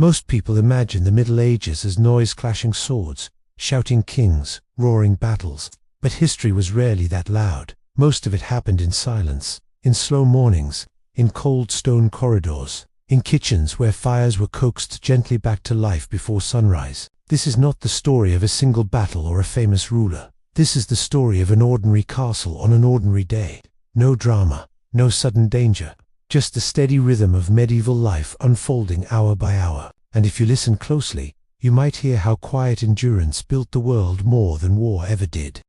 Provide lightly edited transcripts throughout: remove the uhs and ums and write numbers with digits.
Most people imagine the Middle Ages as noise-clashing swords, shouting kings, roaring battles. But history was rarely that loud. Most of it happened in silence, in slow mornings, in cold stone corridors, in kitchens where fires were coaxed gently back to life before sunrise. This is not the story of a single battle or a famous ruler. This is the story of an ordinary castle on an ordinary day. No drama, no sudden danger, just the steady rhythm of medieval life unfolding hour by hour. And if you listen closely, you might hear how quiet endurance built the world more than war ever did.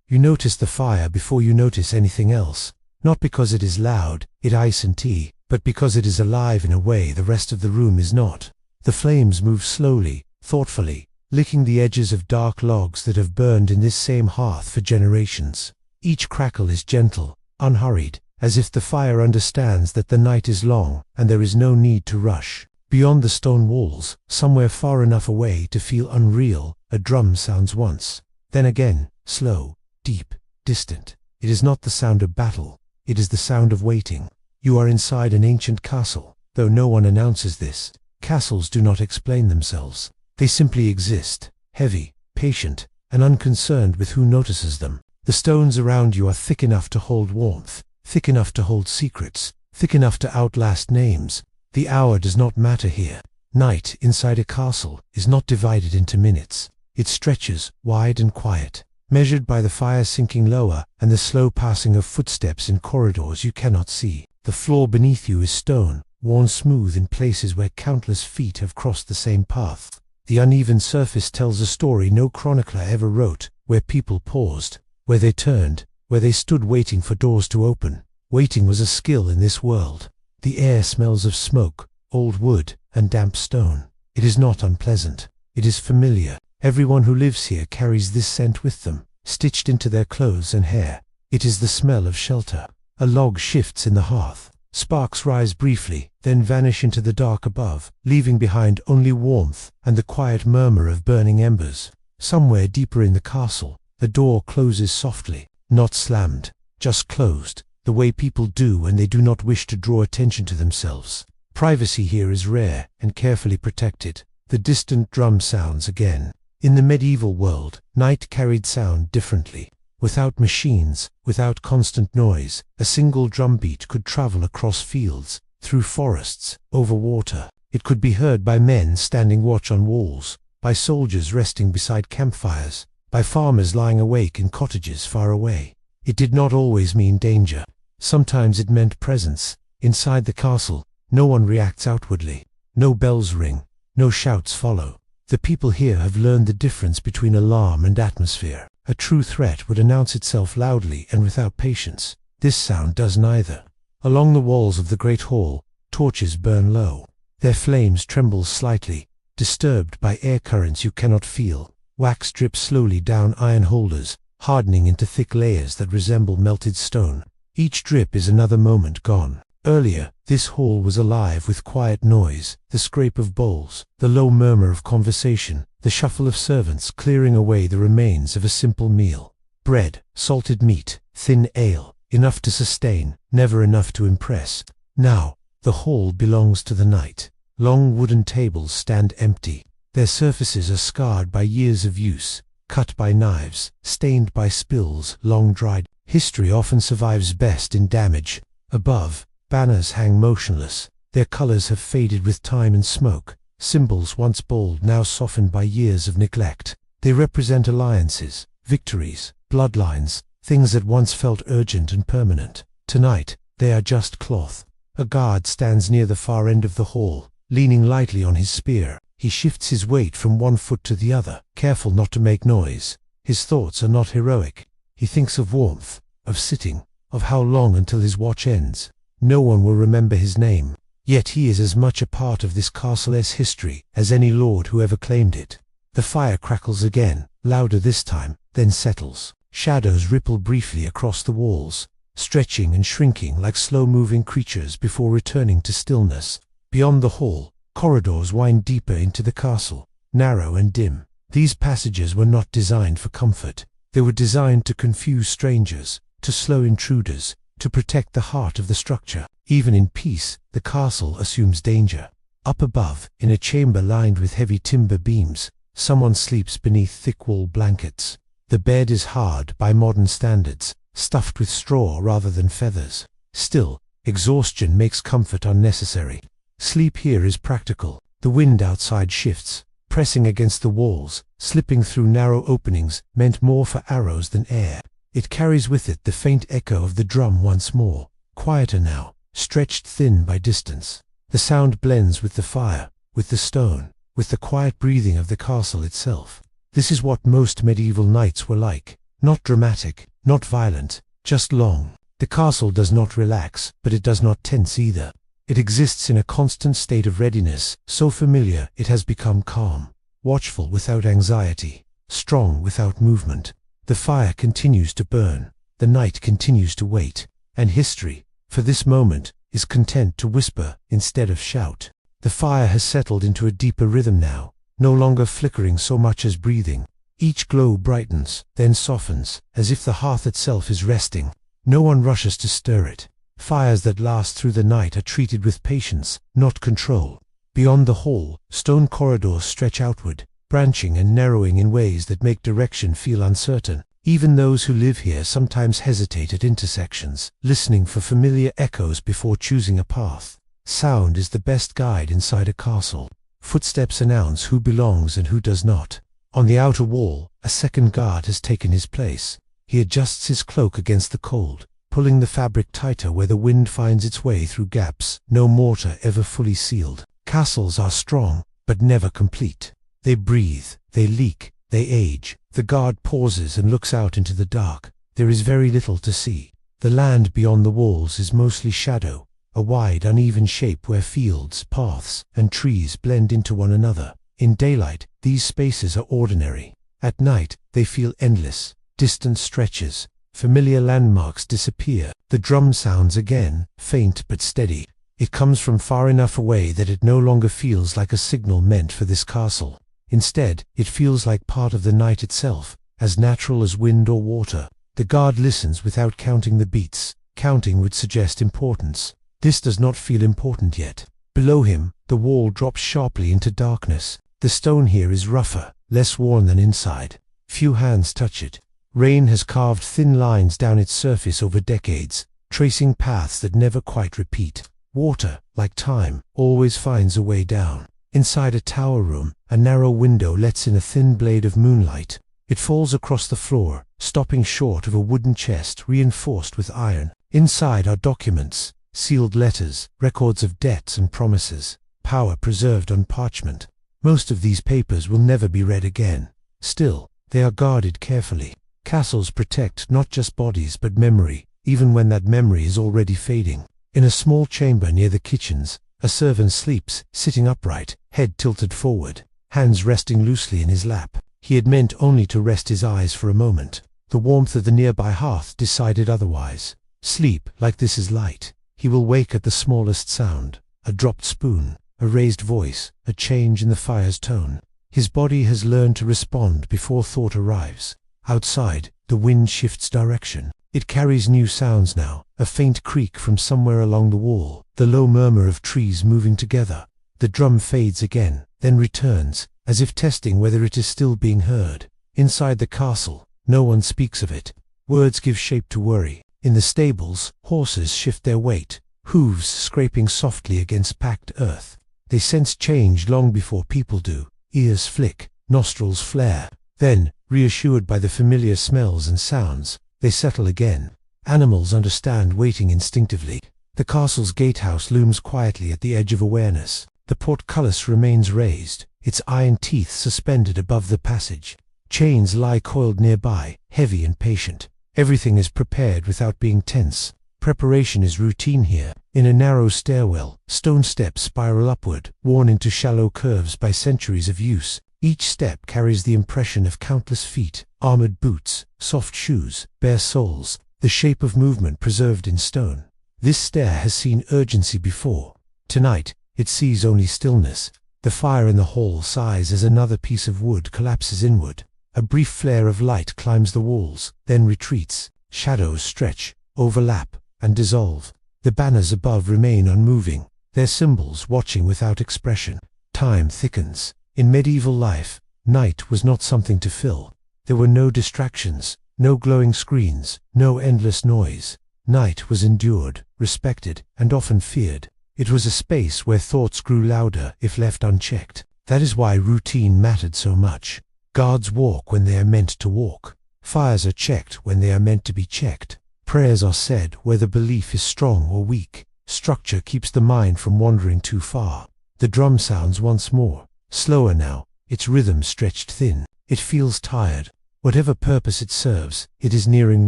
You notice the fire before you notice anything else, not because it is loud, ice and tea, but because it is alive in a way the rest of the room is not. The flames move slowly, thoughtfully, licking the edges of dark logs that have burned in this same hearth for generations. Each crackle is gentle, unhurried, as if the fire understands that the night is long and there is no need to rush. Beyond the stone walls, somewhere far enough away to feel unreal, a drum sounds once. Then again, slow, deep, distant. It is not the sound of battle, it is the sound of waiting. You are inside an ancient castle, though no one announces this. Castles do not explain themselves. They simply exist, heavy, patient, and unconcerned with who notices them. The stones around you are thick enough to hold warmth, thick enough to hold secrets, thick enough to outlast names. The hour does not matter here. Night inside a castle is not divided into minutes. It stretches, wide and quiet, measured by the fire sinking lower and the slow passing of footsteps in corridors you cannot see. The floor beneath you is stone, worn smooth in places where countless feet have crossed the same path. The uneven surface tells a story no chronicler ever wrote, where people paused, where they turned, where they stood waiting for doors to open. Waiting was a skill in this world. The air smells of smoke, old wood, and damp stone. It is not unpleasant. It is familiar. Everyone who lives here carries this scent with them, stitched into their clothes and hair. It is the smell of shelter. A log shifts in the hearth. Sparks rise briefly, then vanish into the dark above, leaving behind only warmth and the quiet murmur of burning embers. Somewhere deeper in the castle, the door closes softly, not slammed, just closed, the way people do when they do not wish to draw attention to themselves. Privacy here is rare and carefully protected. The distant drum sounds again. In the medieval world, night carried sound differently. Without machines, without constant noise, a single drumbeat could travel across fields, through forests, over water. It could be heard by men standing watch on walls, by soldiers resting beside campfires, by farmers lying awake in cottages far away. It did not always mean danger. Sometimes it meant presence. Inside the castle, no one reacts outwardly. No bells ring, no shouts follow. The people here have learned the difference between alarm and atmosphere. A true threat would announce itself loudly and without patience. This sound does neither. Along the walls of the great hall, torches burn low. Their flames tremble slightly, disturbed by air currents you cannot feel. Wax drips slowly down iron holders, hardening into thick layers that resemble melted stone. Each drip is another moment gone. Earlier, this hall was alive with quiet noise, the scrape of bowls, the low murmur of conversation, the shuffle of servants clearing away the remains of a simple meal. Bread, salted meat, thin ale, enough to sustain, never enough to impress. Now, the hall belongs to the night. Long wooden tables stand empty. Their surfaces are scarred by years of use, cut by knives, stained by spills, long dried. History often survives best in damage. Above, banners hang motionless. Their colors have faded with time and smoke. Symbols once bold, now softened by years of neglect. They represent alliances, victories, bloodlines, things that once felt urgent and permanent. Tonight, they are just cloth. A guard stands near the far end of the hall, leaning lightly on his spear. He shifts his weight from one foot to the other, careful not to make noise. His thoughts are not heroic. He thinks of warmth, of sitting, of how long until his watch ends. No one will remember his name, yet he is as much a part of this castle's history as any lord who ever claimed it. The fire crackles again, louder this time, then settles. Shadows ripple briefly across the walls, stretching and shrinking like slow-moving creatures before returning to stillness. Beyond the hall, corridors wind deeper into the castle, narrow and dim. These passages were not designed for comfort. They were designed to confuse strangers, to slow intruders, to protect the heart of the structure. Even in peace, the castle assumes danger. Up above, in a chamber lined with heavy timber beams, someone sleeps beneath thick wool blankets. The bed is hard by modern standards, stuffed with straw rather than feathers. Still, exhaustion makes comfort unnecessary. Sleep here is practical. The wind outside shifts, pressing against the walls, slipping through narrow openings meant more for arrows than air. It carries with it the faint echo of the drum once more, quieter now, stretched thin by distance. The sound blends with the fire, with the stone, with the quiet breathing of the castle itself. This is what most medieval nights were like. Not dramatic, not violent, just long. The castle does not relax, but it does not tense either. It exists in a constant state of readiness, so familiar it has become calm, watchful without anxiety, strong without movement. The fire continues to burn, the night continues to wait, and history, for this moment, is content to whisper instead of shout. The fire has settled into a deeper rhythm now, no longer flickering so much as breathing. Each glow brightens, then softens, as if the hearth itself is resting. No one rushes to stir it. Fires that last through the night are treated with patience, not control. Beyond the hall, stone corridors stretch outward, branching and narrowing in ways that make direction feel uncertain. Even those who live here sometimes hesitate at intersections, listening for familiar echoes before choosing a path. Sound is the best guide inside a castle. Footsteps announce who belongs and who does not. On the outer wall, a second guard has taken his place. He adjusts his cloak against the cold, pulling the fabric tighter where the wind finds its way through gaps no mortar ever fully sealed. Castles are strong, but never complete. They breathe, they leak, they age. The guard pauses and looks out into the dark. There is very little to see. The land beyond the walls is mostly shadow, a wide, uneven shape where fields, paths, and trees blend into one another. In daylight, these spaces are ordinary. At night, they feel endless. Distant stretches, familiar landmarks disappear. The drum sounds again, faint but steady. It comes from far enough away that it no longer feels like a signal meant for this castle. Instead, it feels like part of the night itself, as natural as wind or water. The guard listens without counting the beats. Counting would suggest importance. This does not feel important yet. Below him, the wall drops sharply into darkness. The stone here is rougher, less worn than inside. Few hands touch it. Rain has carved thin lines down its surface over decades, tracing paths that never quite repeat. Water, like time, always finds a way down. Inside a tower room, a narrow window lets in a thin blade of moonlight. It falls across the floor, stopping short of a wooden chest reinforced with iron. Inside are documents, sealed letters, records of debts and promises, power preserved on parchment. Most of these papers will never be read again. Still, they are guarded carefully. Castles protect not just bodies but memory, even when that memory is already fading. In a small chamber near the kitchens, a servant sleeps, sitting upright, head tilted forward, hands resting loosely in his lap. He had meant only to rest his eyes for a moment. The warmth of the nearby hearth decided otherwise. Sleep like this is light. He will wake at the smallest sound, a dropped spoon, a raised voice, a change in the fire's tone. His body has learned to respond before thought arrives. Outside, the wind shifts direction. It carries new sounds now, a faint creak from somewhere along the wall, the low murmur of trees moving together. The drum fades again, then returns, as if testing whether it is still being heard. Inside the castle, no one speaks of it. Words give shape to worry. In the stables, horses shift their weight, hooves scraping softly against packed earth. They sense change long before people do. Ears flick, nostrils flare. Then, reassured by the familiar smells and sounds, they settle again. Animals understand waiting instinctively. The castle's gatehouse looms quietly at the edge of awareness. The portcullis remains raised, its iron teeth suspended above the passage. Chains lie coiled nearby, heavy and patient. Everything is prepared without being tense. Preparation is routine here. In a narrow stairwell, stone steps spiral upward, worn into shallow curves by centuries of use. Each step carries the impression of countless feet, armored boots, soft shoes, bare soles, the shape of movement preserved in stone. This stair has seen urgency before. Tonight, it sees only stillness. The fire in the hall sighs as another piece of wood collapses inward. A brief flare of light climbs the walls, then retreats. Shadows stretch, overlap, and dissolve. The banners above remain unmoving. Their symbols watching without expression. Time thickens. In medieval life, night was not something to fill. There were no distractions, no glowing screens, no endless noise. Night was endured, respected, and often feared. It was a space where thoughts grew louder if left unchecked. That is why routine mattered so much. Guards walk when they are meant to walk. Fires are checked when they are meant to be checked. Prayers are said whether belief is strong or weak. Structure keeps the mind from wandering too far. The drum sounds once more, slower now, its rhythm stretched thin. It feels tired. Whatever purpose it serves, it is nearing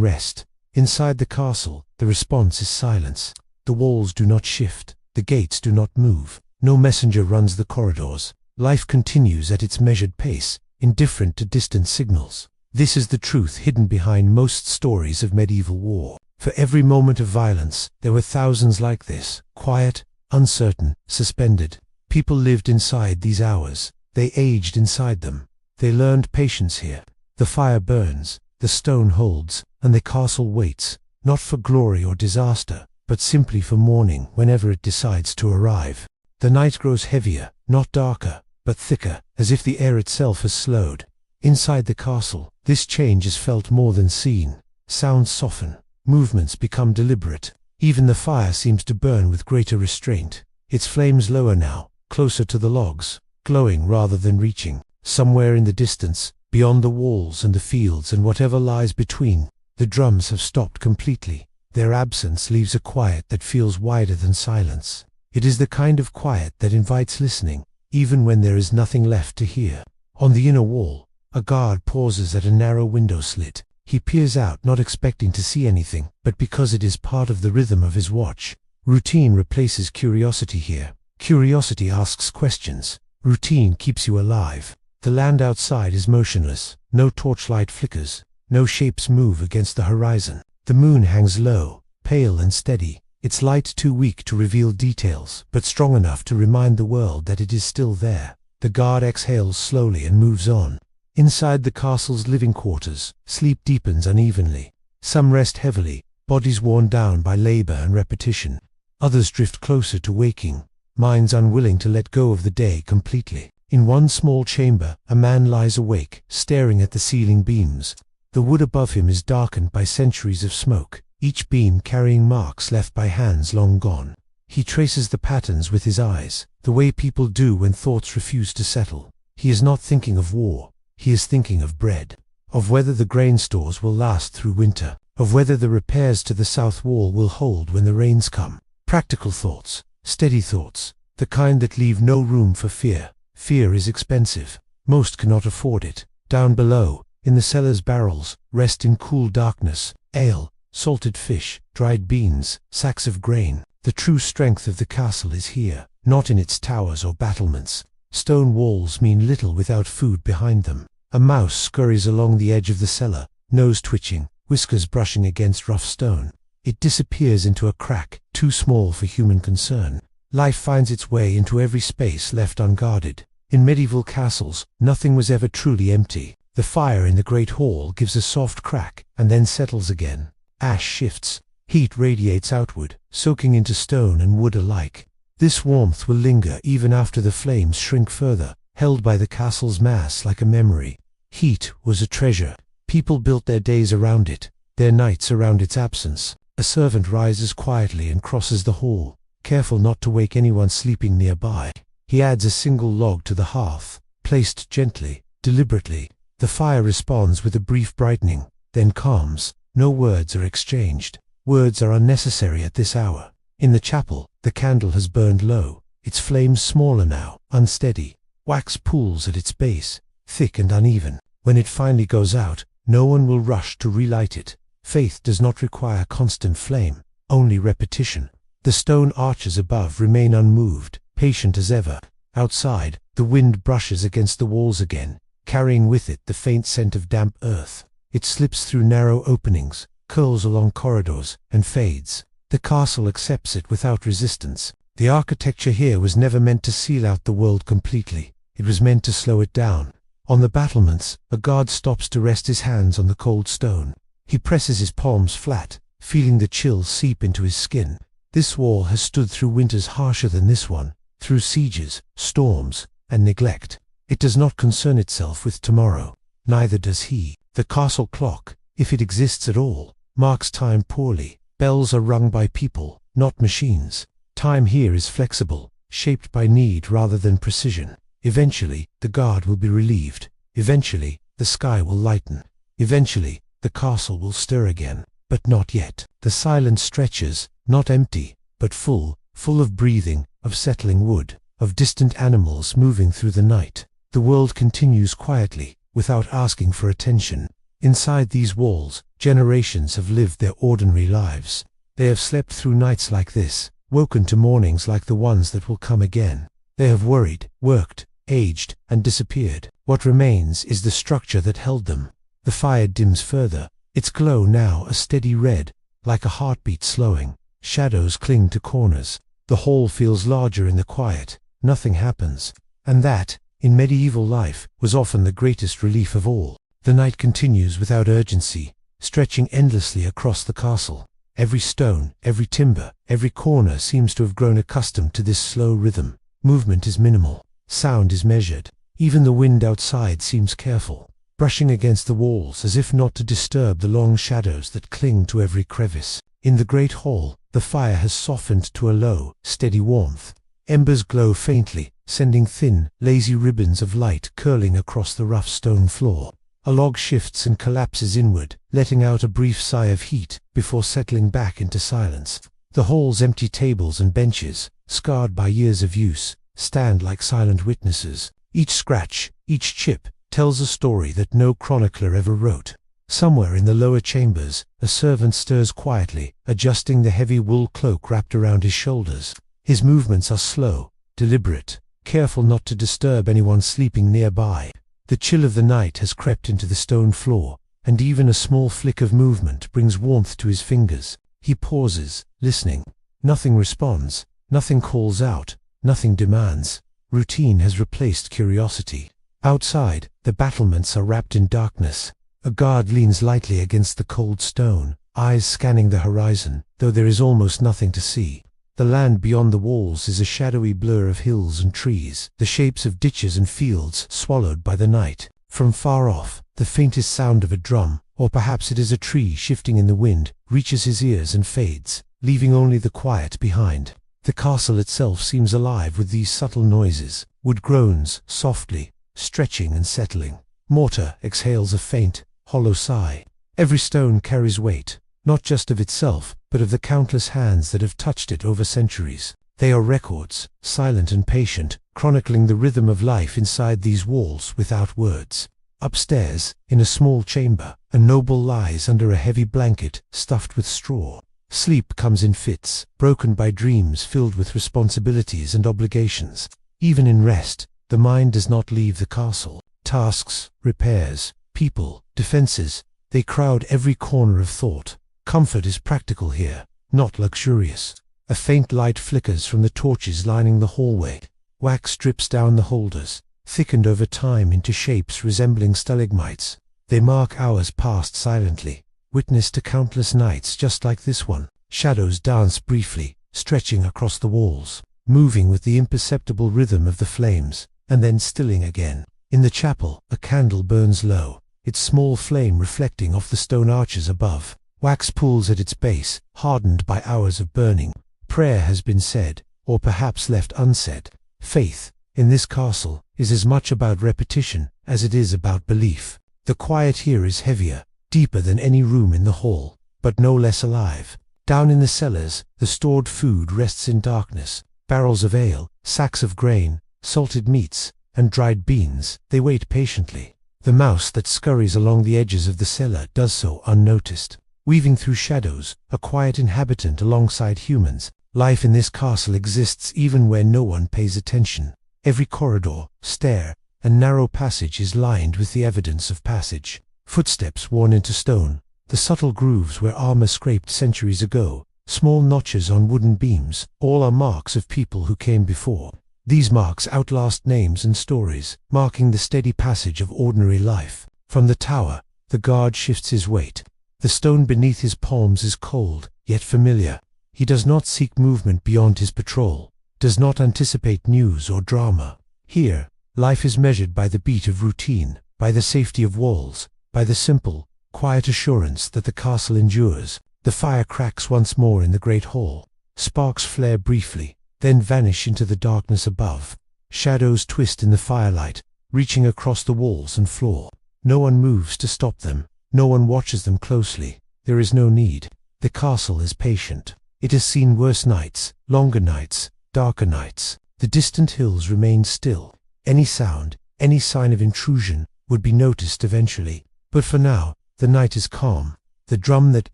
rest. Inside the castle, the response is silence. The walls do not shift. The gates do not move. No messenger runs the corridors. Life continues at its measured pace, indifferent to distant signals. This is the truth hidden behind most stories of medieval war. For every moment of violence, there were thousands like this, quiet, uncertain, suspended. People lived inside these hours. They aged inside them. They learned patience here. The fire burns, the stone holds, and the castle waits, not for glory or disaster, but simply for morning whenever it decides to arrive. The night grows heavier, not darker, but thicker, as if the air itself has slowed. Inside the castle, this change is felt more than seen. Sounds soften. Movements become deliberate. Even the fire seems to burn with greater restraint. Its flames lower now, closer to the logs, glowing rather than reaching. Somewhere in the distance, beyond the walls and the fields and whatever lies between, the drums have stopped completely. Their absence leaves a quiet that feels wider than silence. It is the kind of quiet that invites listening, even when there is nothing left to hear. On the inner wall, a guard pauses at a narrow window slit. He peers out, not expecting to see anything, but because it is part of the rhythm of his watch. Routine replaces curiosity here. Curiosity asks questions. Routine keeps you alive. The land outside is motionless. No torchlight flickers. No shapes move against the horizon. The moon hangs low, pale and steady, its light too weak to reveal details, but strong enough to remind the world that it is still there. The guard exhales slowly and moves on. Inside the castle's living quarters, sleep deepens unevenly. Some rest heavily, bodies worn down by labor and repetition. Others drift closer to waking, minds unwilling to let go of the day completely. In one small chamber, a man lies awake, staring at the ceiling beams. The wood above him is darkened by centuries of smoke, each beam carrying marks left by hands long gone. He traces the patterns with his eyes, the way people do when thoughts refuse to settle. He is not thinking of war. He is thinking of bread, of whether the grain stores will last through winter, of whether the repairs to the south wall will hold when the rains come. Practical thoughts, steady thoughts, the kind that leave no room for fear. Fear is expensive. Most cannot afford it. Down below, in the cellar's barrels, rest in cool darkness, ale, salted fish, dried beans, sacks of grain. The true strength of the castle is here, not in its towers or battlements. Stone walls mean little without food behind them. A mouse scurries along the edge of the cellar, nose twitching, whiskers brushing against rough stone. It disappears into a crack, too small for human concern. Life finds its way into every space left unguarded. In medieval castles, nothing was ever truly empty. The fire in the great hall gives a soft crack, and then settles again. Ash shifts. Heat radiates outward, soaking into stone and wood alike. This warmth will linger even after the flames shrink further, held by the castle's mass like a memory. Heat was a treasure. People built their days around it, their nights around its absence. A servant rises quietly and crosses the hall, careful not to wake anyone sleeping nearby. He adds a single log to the hearth, placed gently, deliberately. The fire responds with a brief brightening, then calms. No words are exchanged. Words are unnecessary at this hour. In the chapel, the candle has burned low, its flames smaller now, unsteady. Wax pools at its base, thick and uneven. When it finally goes out, no one will rush to relight it. Faith does not require constant flame, only repetition. The stone arches above remain unmoved, patient as ever. Outside, the wind brushes against the walls again, carrying with it the faint scent of damp earth. It slips through narrow openings, curls along corridors, and fades. The castle accepts it without resistance. The architecture here was never meant to seal out the world completely. It was meant to slow it down. On the battlements, a guard stops to rest his hands on the cold stone. He presses his palms flat, feeling the chill seep into his skin. This wall has stood through winters harsher than this one, through sieges, storms, and neglect. It does not concern itself with tomorrow. Neither does he. The castle clock, if it exists at all, marks time poorly. Bells are rung by people, not machines. Time here is flexible, shaped by need rather than precision. Eventually, the guard will be relieved. Eventually, the sky will lighten. Eventually, the castle will stir again. But not yet. The silence stretches, not empty, but full of breathing, of settling wood, of distant animals moving through the night. The world continues quietly, without asking for attention. Inside these walls, generations have lived their ordinary lives. They have slept through nights like this, woken to mornings like the ones that will come again. They have worried, worked, aged, and disappeared. What remains is the structure that held them. The fire dims further, its glow now a steady red, like a heartbeat slowing. Shadows cling to corners. The hall feels larger in the quiet. Nothing happens. And that, in medieval life, was often the greatest relief of all. The night continues without urgency, stretching endlessly across the castle. Every stone, every timber, every corner seems to have grown accustomed to this slow rhythm. Movement is minimal. Sound is measured. Even the wind outside seems careful, brushing against the walls as if not to disturb the long shadows that cling to every crevice. In the great hall, the fire has softened to a low, steady warmth. Embers glow faintly, sending thin, lazy ribbons of light curling across the rough stone floor. A log shifts and collapses inward, letting out a brief sigh of heat before settling back into silence. The hall's empty tables and benches, scarred by years of use, stand like silent witnesses. Each scratch, each chip, tells a story that no chronicler ever wrote. Somewhere in the lower chambers, a servant stirs quietly, adjusting the heavy wool cloak wrapped around his shoulders. His movements are slow, deliberate, careful not to disturb anyone sleeping nearby. The chill of the night has crept into the stone floor, and even a small flick of movement brings warmth to his fingers. He pauses, listening. Nothing responds, nothing calls out, nothing demands. Routine has replaced curiosity. Outside, the battlements are wrapped in darkness. A guard leans lightly against the cold stone, eyes scanning the horizon, though there is almost nothing to see. The land beyond the walls is a shadowy blur of hills and trees, the shapes of ditches and fields swallowed by the night. From far off, the faintest sound of a drum, or perhaps it is a tree shifting in the wind, reaches his ears and fades, leaving only the quiet behind. The castle itself seems alive with these subtle noises. Wood groans softly, stretching and settling. Mortar exhales a faint, hollow sigh. Every stone carries weight, not just of itself, but of the countless hands that have touched it over centuries. They are records, silent and patient, chronicling the rhythm of life inside these walls without words. Upstairs, in a small chamber, a noble lies under a heavy blanket stuffed with straw. Sleep comes in fits, broken by dreams filled with responsibilities and obligations. Even in rest, the mind does not leave the castle. Tasks, repairs, people, defenses, they crowd every corner of thought. Comfort is practical here, not luxurious. A faint light flickers from the torches lining the hallway. Wax drips down the holders, thickened over time into shapes resembling stalagmites. They mark hours passed silently, witness to countless nights just like this one. Shadows dance briefly, stretching across the walls, moving with the imperceptible rhythm of the flames, and then stilling again. In the chapel, a candle burns low, its small flame reflecting off the stone arches above. Wax pools at its base, hardened by hours of burning. Prayer has been said, or perhaps left unsaid. Faith, in this castle, is as much about repetition as it is about belief. The quiet here is heavier, deeper than any room in the hall, but no less alive. Down in the cellars, the stored food rests in darkness. Barrels of ale, sacks of grain, salted meats, and dried beans, they wait patiently. The mouse that scurries along the edges of the cellar does so unnoticed. Weaving through shadows, a quiet inhabitant alongside humans, life in this castle exists even where no one pays attention. Every corridor, stair, and narrow passage is lined with the evidence of passage. Footsteps worn into stone, the subtle grooves where armor scraped centuries ago, small notches on wooden beams, all are marks of people who came before. These marks outlast names and stories, marking the steady passage of ordinary life. From the tower, the guard shifts his weight. The stone beneath his palms is cold, yet familiar. He does not seek movement beyond his patrol, does not anticipate news or drama. Here, life is measured by the beat of routine, by the safety of walls, by the simple, quiet assurance that the castle endures. The fire cracks once more in the great hall. Sparks flare briefly, then vanish into the darkness above. Shadows twist in the firelight, reaching across the walls and floor. No one moves to stop them. No one watches them closely. There is no need. The castle is patient. It has seen worse nights, longer nights, darker nights. The distant hills remain still. Any sound, any sign of intrusion would be noticed eventually. But for now, the night is calm. The drum that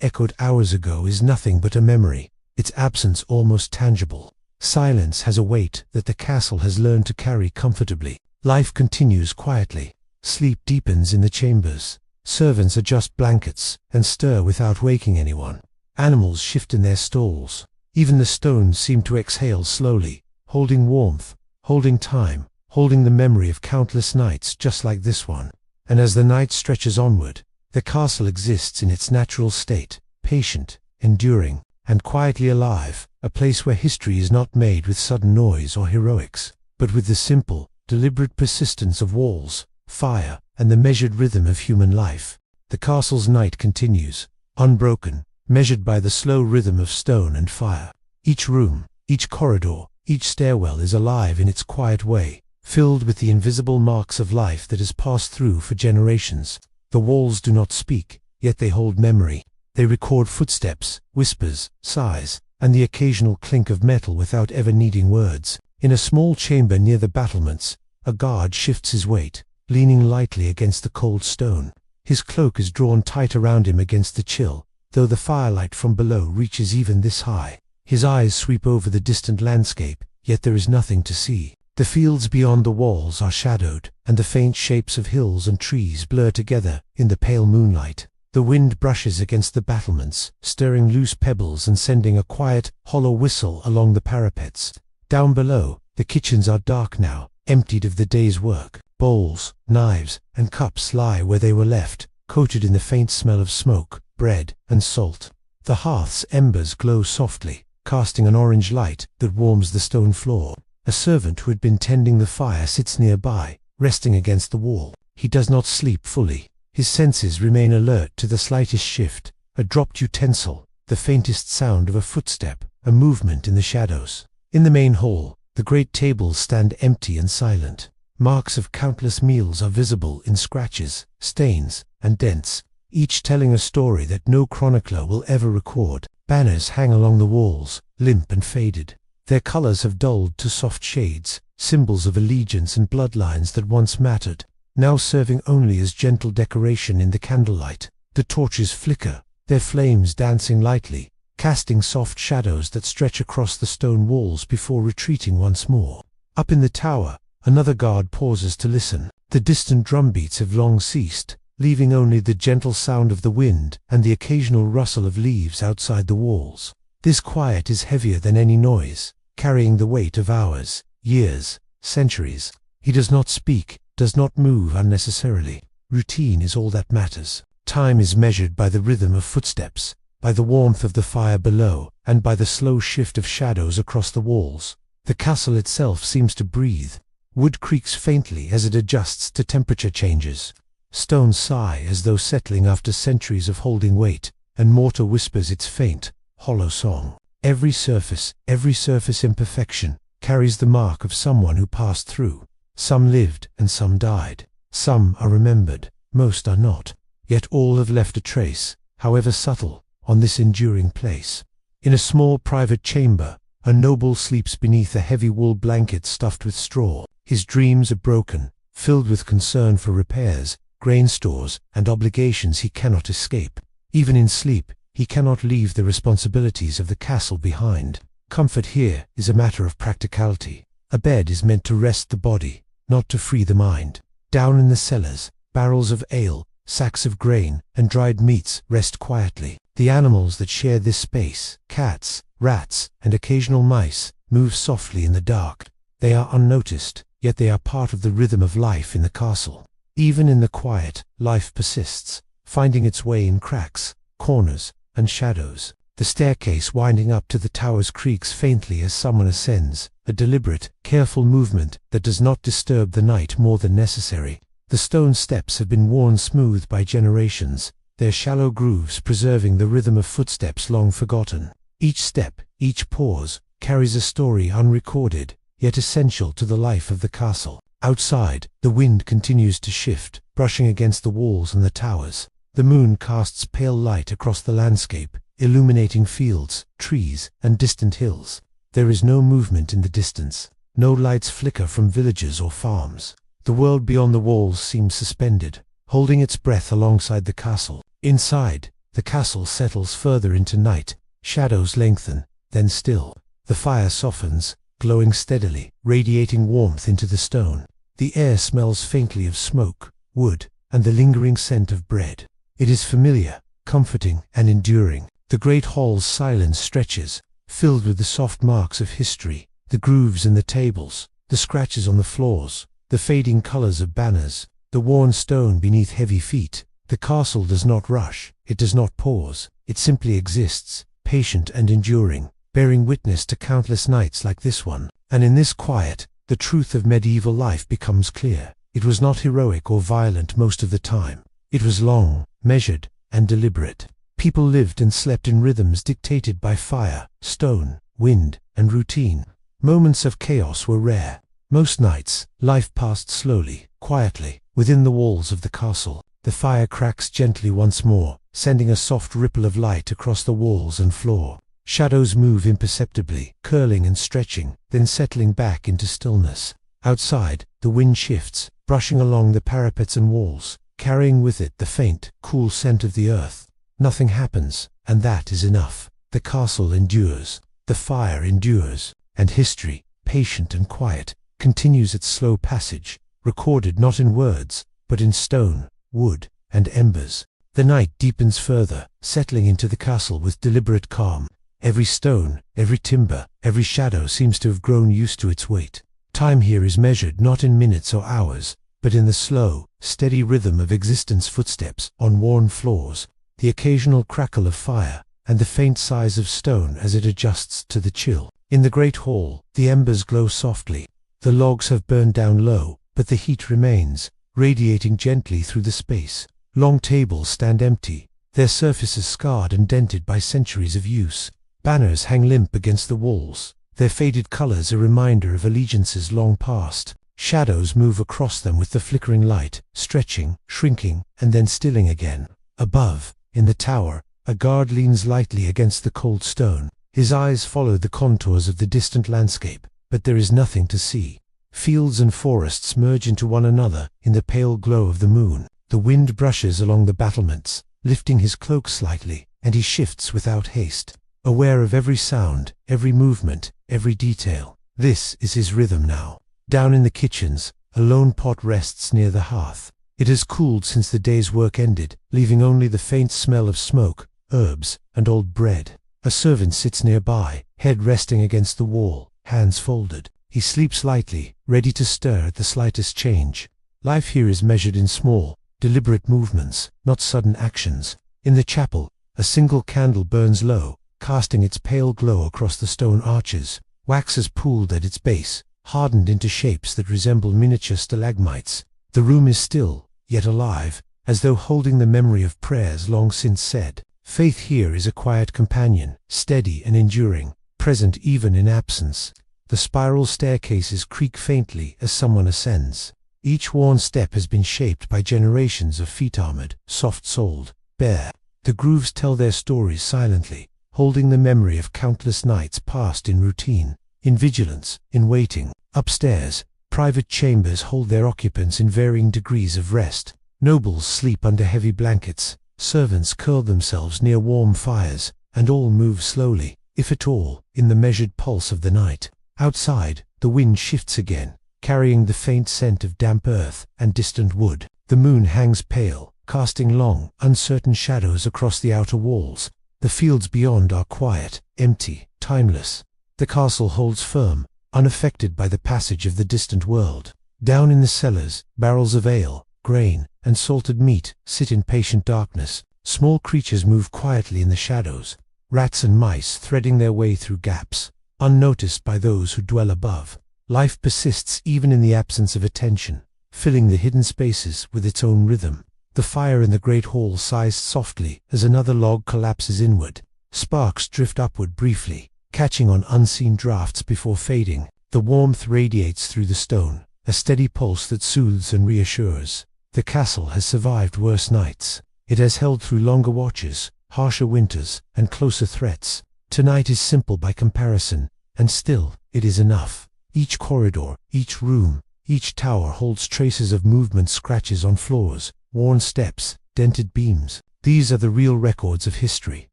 echoed hours ago is nothing but a memory, its absence almost tangible. Silence has a weight that the castle has learned to carry comfortably. Life continues quietly. Sleep deepens in the chambers. Servants adjust blankets and stir without waking anyone. Animals shift in their stalls. Even the stones seem to exhale slowly, holding warmth, holding time, holding the memory of countless nights just like this one. And as the night stretches onward, the castle exists in its natural state, patient, enduring, and quietly alive, a place where history is not made with sudden noise or heroics, but with the simple, deliberate persistence of walls, fire, and the measured rhythm of human life. The castle's night continues, unbroken, measured by the slow rhythm of stone and fire. Each room, each corridor, each stairwell is alive in its quiet way, filled with the invisible marks of life that has passed through for generations. The walls do not speak, yet they hold memory. They record footsteps, whispers, sighs, and the occasional clink of metal without ever needing words. In a small chamber near the battlements, a guard shifts his weight, leaning lightly against the cold stone. His cloak is drawn tight around him against the chill, though the firelight from below reaches even this high. His eyes sweep over the distant landscape, yet there is nothing to see. The fields beyond the walls are shadowed, and the faint shapes of hills and trees blur together in the pale moonlight. The wind brushes against the battlements, stirring loose pebbles and sending a quiet, hollow whistle along the parapets. Down below, the kitchens are dark now, emptied of the day's work. Bowls, knives, and cups lie where they were left, coated in the faint smell of smoke, bread, and salt. The hearth's embers glow softly, casting an orange light that warms the stone floor. A servant who had been tending the fire sits nearby, resting against the wall. He does not sleep fully. His senses remain alert to the slightest shift, a dropped utensil, the faintest sound of a footstep, a movement in the shadows. In the main hall, the great tables stand empty and silent. Marks of countless meals are visible in scratches, stains, and dents, each telling a story that no chronicler will ever record. Banners hang along the walls, limp and faded. Their colors have dulled to soft shades, symbols of allegiance and bloodlines that once mattered, now serving only as gentle decoration in the candlelight. The torches flicker, their flames dancing lightly, casting soft shadows that stretch across the stone walls before retreating once more. Up in the tower, another guard pauses to listen. The distant drumbeats have long ceased, leaving only the gentle sound of the wind and the occasional rustle of leaves outside the walls. This quiet is heavier than any noise, carrying the weight of hours, years, centuries. He does not speak, does not move unnecessarily. Routine is all that matters. Time is measured by the rhythm of footsteps, by the warmth of the fire below, and by the slow shift of shadows across the walls. The castle itself seems to breathe. Wood creaks faintly as it adjusts to temperature changes. Stones sigh as though settling after centuries of holding weight, and mortar whispers its faint, hollow song. Every surface imperfection, carries the mark of someone who passed through. Some lived and some died. Some are remembered, most are not. Yet all have left a trace, however subtle, on this enduring place. In a small private chamber, a noble sleeps beneath a heavy wool blanket stuffed with straw. His dreams are broken, filled with concern for repairs, grain stores, and obligations he cannot escape. Even in sleep, he cannot leave the responsibilities of the castle behind. Comfort here is a matter of practicality. A bed is meant to rest the body, not to free the mind. Down in the cellars, barrels of ale, sacks of grain, and dried meats rest quietly. The animals that share this space, cats, rats, and occasional mice, move softly in the dark. They are unnoticed, yet they are part of the rhythm of life in the castle. Even in the quiet, life persists, finding its way in cracks, corners, and shadows. The staircase winding up to the towers creaks faintly as someone ascends, a deliberate, careful movement that does not disturb the night more than necessary. The stone steps have been worn smooth by generations, their shallow grooves preserving the rhythm of footsteps long forgotten. Each step, each pause, carries a story unrecorded, yet essential to the life of the castle. Outside, the wind continues to shift, brushing against the walls and the towers. The moon casts pale light across the landscape, illuminating fields, trees, and distant hills. There is no movement in the distance. No lights flicker from villages or farms. The world beyond the walls seems suspended, holding its breath alongside the castle. Inside, the castle settles further into night. Shadows lengthen, then still. The fire softens, glowing steadily, radiating warmth into the stone. The air smells faintly of smoke, wood, and the lingering scent of bread. It is familiar, comforting, and enduring. The great hall's silence stretches, filled with the soft marks of history, the grooves in the tables, the scratches on the floors, the fading colors of banners, the worn stone beneath heavy feet. The castle does not rush, it does not pause, it simply exists, patient and enduring, bearing witness to countless nights like this one. And in this quiet, the truth of medieval life becomes clear. It was not heroic or violent most of the time. It was long, measured, and deliberate. People lived and slept in rhythms dictated by fire, stone, wind, and routine. Moments of chaos were rare. Most nights, life passed slowly, quietly, within the walls of the castle. The fire cracks gently once more, sending a soft ripple of light across the walls and floor. Shadows move imperceptibly, curling and stretching, then settling back into stillness. Outside, the wind shifts, brushing along the parapets and walls, carrying with it the faint, cool scent of the earth. Nothing happens, and that is enough. The castle endures, the fire endures, and history, patient and quiet, continues its slow passage, recorded not in words, but in stone, wood, and embers. The night deepens further, settling into the castle with deliberate calm. Every stone, every timber, every shadow seems to have grown used to its weight. Time here is measured not in minutes or hours, but in the slow, steady rhythm of existence. Footsteps on worn floors, the occasional crackle of fire, and the faint sighs of stone as it adjusts to the chill. In the great hall, the embers glow softly. The logs have burned down low, but the heat remains, radiating gently through the space. Long tables stand empty, their surfaces scarred and dented by centuries of use. Banners hang limp against the walls, their faded colors a reminder of allegiances long past. Shadows move across them with the flickering light, stretching, shrinking, and then stilling again. Above, in the tower, a guard leans lightly against the cold stone. His eyes follow the contours of the distant landscape, but there is nothing to see. Fields and forests merge into one another in the pale glow of the moon. The wind brushes along the battlements, lifting his cloak slightly, and he shifts without haste, aware of every sound, every movement, every detail. This is his rhythm now. Down in the kitchens, a lone pot rests near the hearth. It has cooled since the day's work ended, leaving only the faint smell of smoke, herbs, and old bread. A servant sits nearby, head resting against the wall, hands folded. He sleeps lightly, ready to stir at the slightest change. Life here is measured in small, deliberate movements, not sudden actions. In the chapel, a single candle burns low, casting its pale glow across the stone arches. Wax has pooled at its base, hardened into shapes that resemble miniature stalagmites. The room is still, yet alive, as though holding the memory of prayers long since said. Faith here is a quiet companion, steady and enduring, present even in absence. The spiral staircases creak faintly as someone ascends. Each worn step has been shaped by generations of feet armored, soft-souled, bare. The grooves tell their stories silently, holding the memory of countless nights passed in routine, in vigilance, in waiting. Upstairs, private chambers hold their occupants in varying degrees of rest. Nobles sleep under heavy blankets, servants curl themselves near warm fires, and all move slowly, if at all, in the measured pulse of the night. Outside, the wind shifts again, carrying the faint scent of damp earth and distant wood. The moon hangs pale, casting long, uncertain shadows across the outer walls. The fields beyond are quiet, empty, timeless. The castle holds firm, unaffected by the passage of the distant world. Down in the cellars, barrels of ale, grain, and salted meat sit in patient darkness. Small creatures move quietly in the shadows, rats and mice threading their way through gaps, unnoticed by those who dwell above. Life persists even in the absence of attention, filling the hidden spaces with its own rhythm. The fire in the great hall sighs softly as another log collapses inward. Sparks drift upward briefly, catching on unseen drafts before fading. The warmth radiates through the stone, a steady pulse that soothes and reassures. The castle has survived worse nights. It has held through longer watches, harsher winters, and closer threats. Tonight is simple by comparison, and still, it is enough. Each corridor, each room, each tower holds traces of movement, scratches on floors, worn steps, dented beams. These are the real records of history.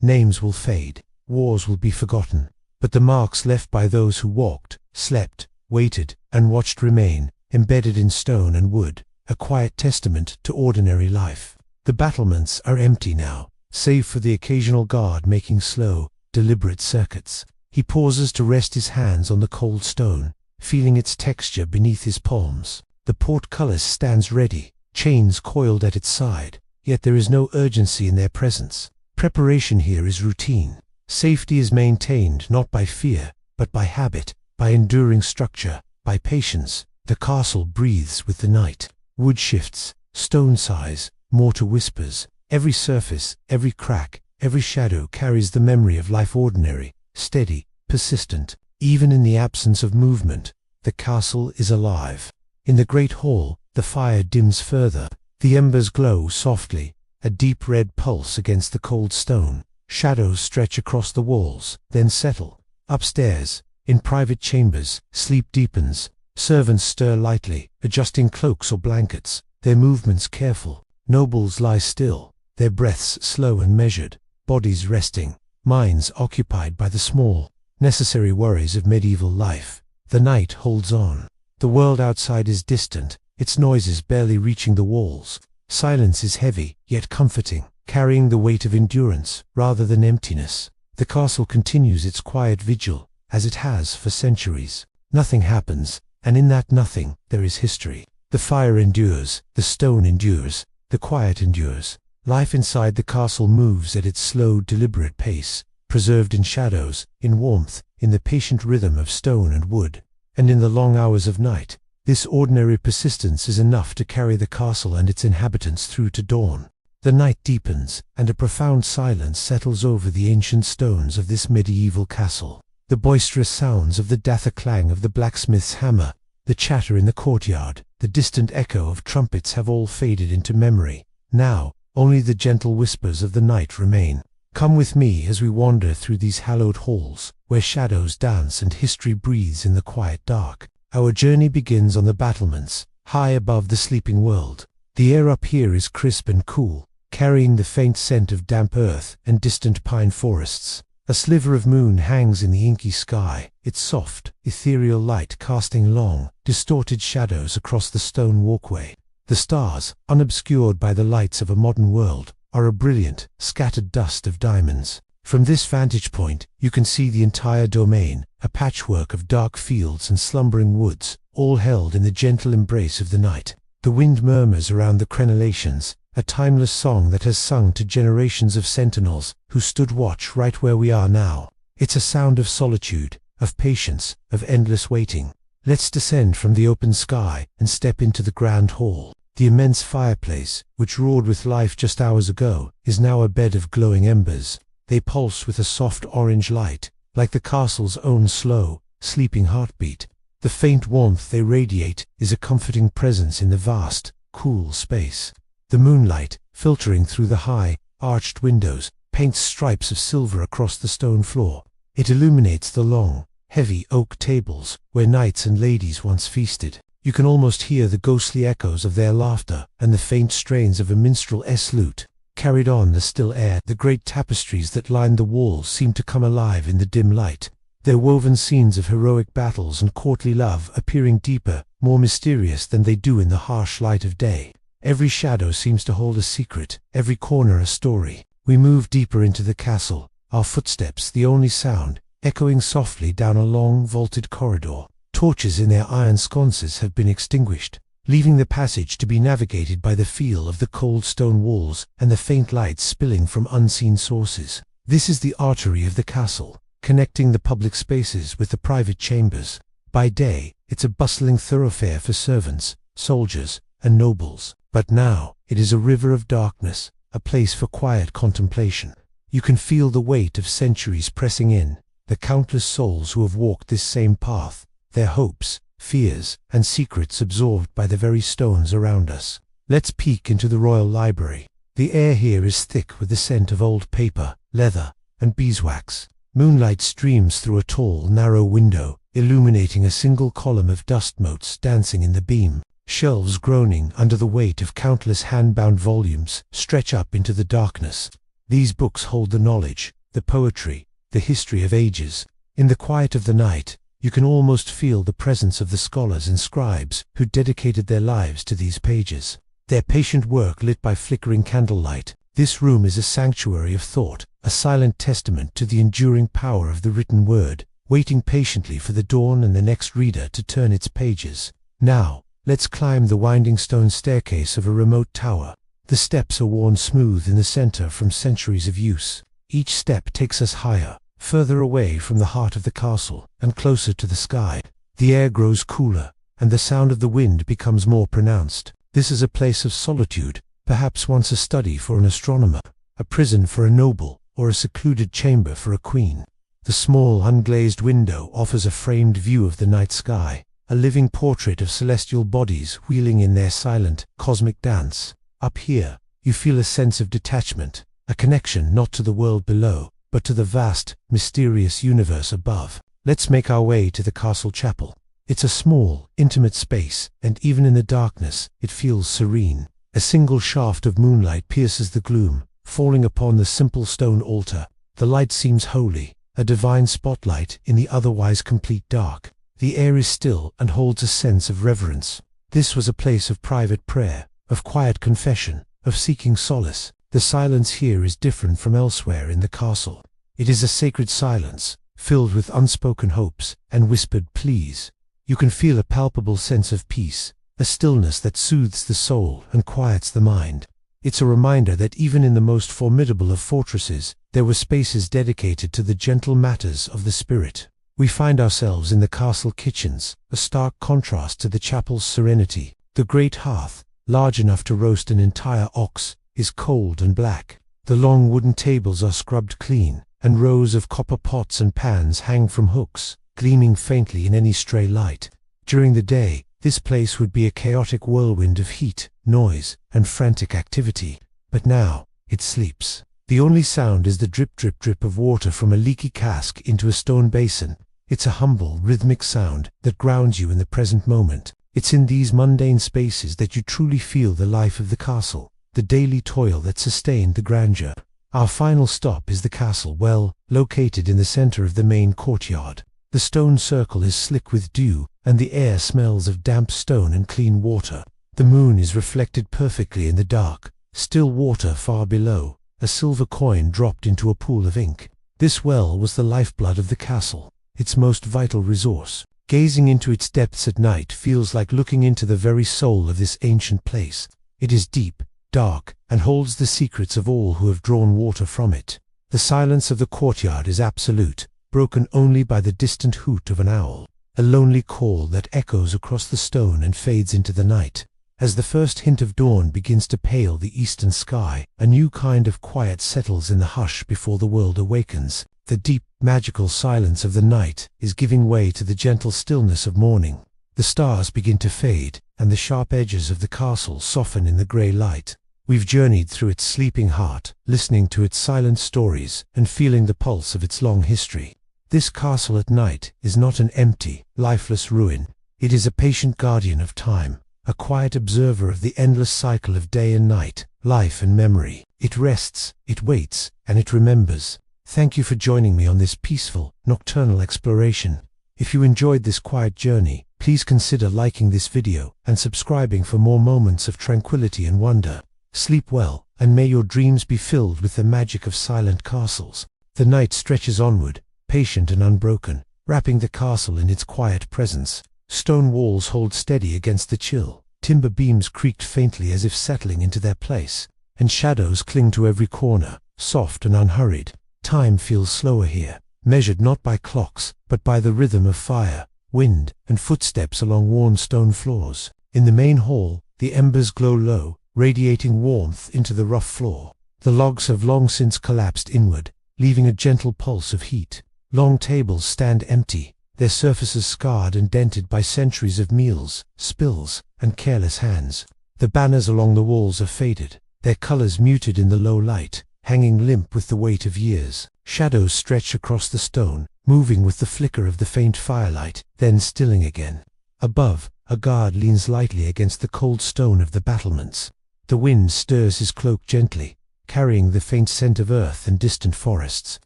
Names will fade, wars will be forgotten, but the marks left by those who walked, slept, waited, and watched remain, embedded in stone and wood, a quiet testament to ordinary life. The battlements are empty now, save for the occasional guard making slow, deliberate circuits. He pauses to rest his hands on the cold stone, feeling its texture beneath his palms. The portcullis stands ready, chains coiled at its side, yet there is no urgency in their presence. Preparation here is routine. Safety is maintained not by fear, but by habit, by enduring structure, by patience. The castle breathes with the night. Wood shifts, stone sighs, mortar whispers. Every surface, every crack, every shadow carries the memory of life, ordinary, steady, persistent. Even in the absence of movement, the castle is alive. In the great hall, the fire dims further. The embers glow softly, a deep red pulse against the cold stone. Shadows stretch across the walls, then settle. Upstairs, in private chambers, sleep deepens. Servants stir lightly, adjusting cloaks or blankets, their movements careful. Nobles lie still, their breaths slow and measured, bodies resting, minds occupied by the small, necessary worries of medieval life. The night holds on. The world outside is distant, its noises barely reaching the walls. Silence is heavy, yet comforting, carrying the weight of endurance rather than emptiness. The castle continues its quiet vigil, as it has for centuries. Nothing happens, and in that nothing, there is history. The fire endures, the stone endures, the quiet endures. Life inside the castle moves at its slow, deliberate pace, preserved in shadows, in warmth, in the patient rhythm of stone and wood. And in the long hours of night, this ordinary persistence is enough to carry the castle and its inhabitants through to dawn. The night deepens, and a profound silence settles over the ancient stones of this medieval castle. The boisterous sounds of the dather clang of the blacksmith's hammer, the chatter in the courtyard, the distant echo of trumpets have all faded into memory. Now, only the gentle whispers of the night remain. Come with me as we wander through these hallowed halls, where shadows dance and history breathes in the quiet dark. Our journey begins on the battlements, high above the sleeping world. The air up here is crisp and cool, carrying the faint scent of damp earth and distant pine forests. A sliver of moon hangs in the inky sky, its soft, ethereal light casting long, distorted shadows across the stone walkway. The stars, unobscured by the lights of a modern world, are a brilliant, scattered dust of diamonds. From this vantage point, you can see the entire domain, a patchwork of dark fields and slumbering woods, all held in the gentle embrace of the night. The wind murmurs around the crenellations, a timeless song that has sung to generations of sentinels who stood watch right where we are now. It's a sound of solitude, of patience, of endless waiting. Let's descend from the open sky and step into the grand hall. The immense fireplace, which roared with life just hours ago, is now a bed of glowing embers. They pulse with a soft orange light, like the castle's own slow, sleeping heartbeat. The faint warmth they radiate is a comforting presence in the vast, cool space. The moonlight, filtering through the high, arched windows, paints stripes of silver across the stone floor. It illuminates the long, heavy oak tables where knights and ladies once feasted. You can almost hear the ghostly echoes of their laughter and the faint strains of a minstrel's lute, carried on the still air. The great tapestries that line the walls seem to come alive in the dim light, their woven scenes of heroic battles and courtly love appearing deeper, more mysterious than they do in the harsh light of day. Every shadow seems to hold a secret, every corner a story. We move deeper into the castle, our footsteps the only sound, echoing softly down a long, vaulted corridor. Torches in their iron sconces have been extinguished, leaving the passage to be navigated by the feel of the cold stone walls and the faint lights spilling from unseen sources. This is the artery of the castle, connecting the public spaces with the private chambers. By day, it's a bustling thoroughfare for servants, soldiers, and nobles. But now, it is a river of darkness, a place for quiet contemplation. You can feel the weight of centuries pressing in, the countless souls who have walked this same path, their hopes, fears, and secrets absorbed by the very stones around us. Let's peek into the royal library. The air here is thick with the scent of old paper, leather, and beeswax. Moonlight streams through a tall, narrow window, illuminating a single column of dust motes dancing in the beam. Shelves groaning under the weight of countless hand-bound volumes stretch up into the darkness. These books hold the knowledge, the poetry, the history of ages. In the quiet of the night, you can almost feel the presence of the scholars and scribes who dedicated their lives to these pages. Their patient work lit by flickering candlelight. This room is a sanctuary of thought, a silent testament to the enduring power of the written word, waiting patiently for the dawn and the next reader to turn its pages. Now, let's climb the winding stone staircase of a remote tower. The steps are worn smooth in the center from centuries of use. Each step takes us higher, further away from the heart of the castle, and closer to the sky. The air grows cooler, and the sound of the wind becomes more pronounced. This is a place of solitude, perhaps once a study for an astronomer, a prison for a noble, or a secluded chamber for a queen. The small, unglazed window offers a framed view of the night sky, a living portrait of celestial bodies wheeling in their silent, cosmic dance. Up here, you feel a sense of detachment, a connection not to the world below, but to the vast, mysterious universe above. Let's make our way to the castle chapel. It's a small, intimate space, and even in the darkness, it feels serene. A single shaft of moonlight pierces the gloom, falling upon the simple stone altar. The light seems holy, a divine spotlight in the otherwise complete dark. The air is still and holds a sense of reverence. This was a place of private prayer, of quiet confession, of seeking solace. The silence here is different from elsewhere in the castle. It is a sacred silence, filled with unspoken hopes and whispered pleas. You can feel a palpable sense of peace, a stillness that soothes the soul and quiets the mind. It's a reminder that even in the most formidable of fortresses, there were spaces dedicated to the gentle matters of the spirit. We find ourselves in the castle kitchens, a stark contrast to the chapel's serenity. The great hearth, large enough to roast an entire ox, is cold and black. The long wooden tables are scrubbed clean, and rows of copper pots and pans hang from hooks, gleaming faintly in any stray light. During the day, this place would be a chaotic whirlwind of heat, noise, and frantic activity. But now, it sleeps. The only sound is the drip drip drip of water from a leaky cask into a stone basin. It's a humble, rhythmic sound that grounds you in the present moment. It's in these mundane spaces that you truly feel the life of the castle, the daily toil that sustained the grandeur. Our final stop is the castle well, located in the center of the main courtyard. The stone circle is slick with dew, and the air smells of damp stone and clean water. The moon is reflected perfectly in the dark, still water far below, a silver coin dropped into a pool of ink. This well was the lifeblood of the castle, its most vital resource. Gazing into its depths at night feels like looking into the very soul of this ancient place. It is deep, dark, and holds the secrets of all who have drawn water from it. The silence of the courtyard is absolute, broken only by the distant hoot of an owl, a lonely call that echoes across the stone and fades into the night. As the first hint of dawn begins to pale the eastern sky, a new kind of quiet settles in the hush before the world awakens. The deep, magical silence of the night is giving way to the gentle stillness of morning. The stars begin to fade, and the sharp edges of the castle soften in the grey light. We've journeyed through its sleeping heart, listening to its silent stories and feeling the pulse of its long history. This castle at night is not an empty, lifeless ruin. It is a patient guardian of time, a quiet observer of the endless cycle of day and night, life and memory. It rests, it waits, and it remembers. Thank you for joining me on this peaceful, nocturnal exploration. If you enjoyed this quiet journey, please consider liking this video and subscribing for more moments of tranquility and wonder. Sleep well, and may your dreams be filled with the magic of silent castles. The night stretches onward, patient and unbroken, wrapping the castle in its quiet presence. Stone walls hold steady against the chill, timber beams creaked faintly as if settling into their place, and shadows cling to every corner, soft and unhurried. Time feels slower here, measured not by clocks, but by the rhythm of fire, wind, and footsteps along worn stone floors. In the main hall, the embers glow low, radiating warmth into the rough floor. The logs have long since collapsed inward, leaving a gentle pulse of heat. Long tables stand empty, their surfaces scarred and dented by centuries of meals, spills, and careless hands. The banners along the walls are faded, their colors muted in the low light, hanging limp with the weight of years. Shadows stretch across the stone, moving with the flicker of the faint firelight, then stilling again. Above, a guard leans lightly against the cold stone of the battlements. The wind stirs his cloak gently, carrying the faint scent of earth and distant forests.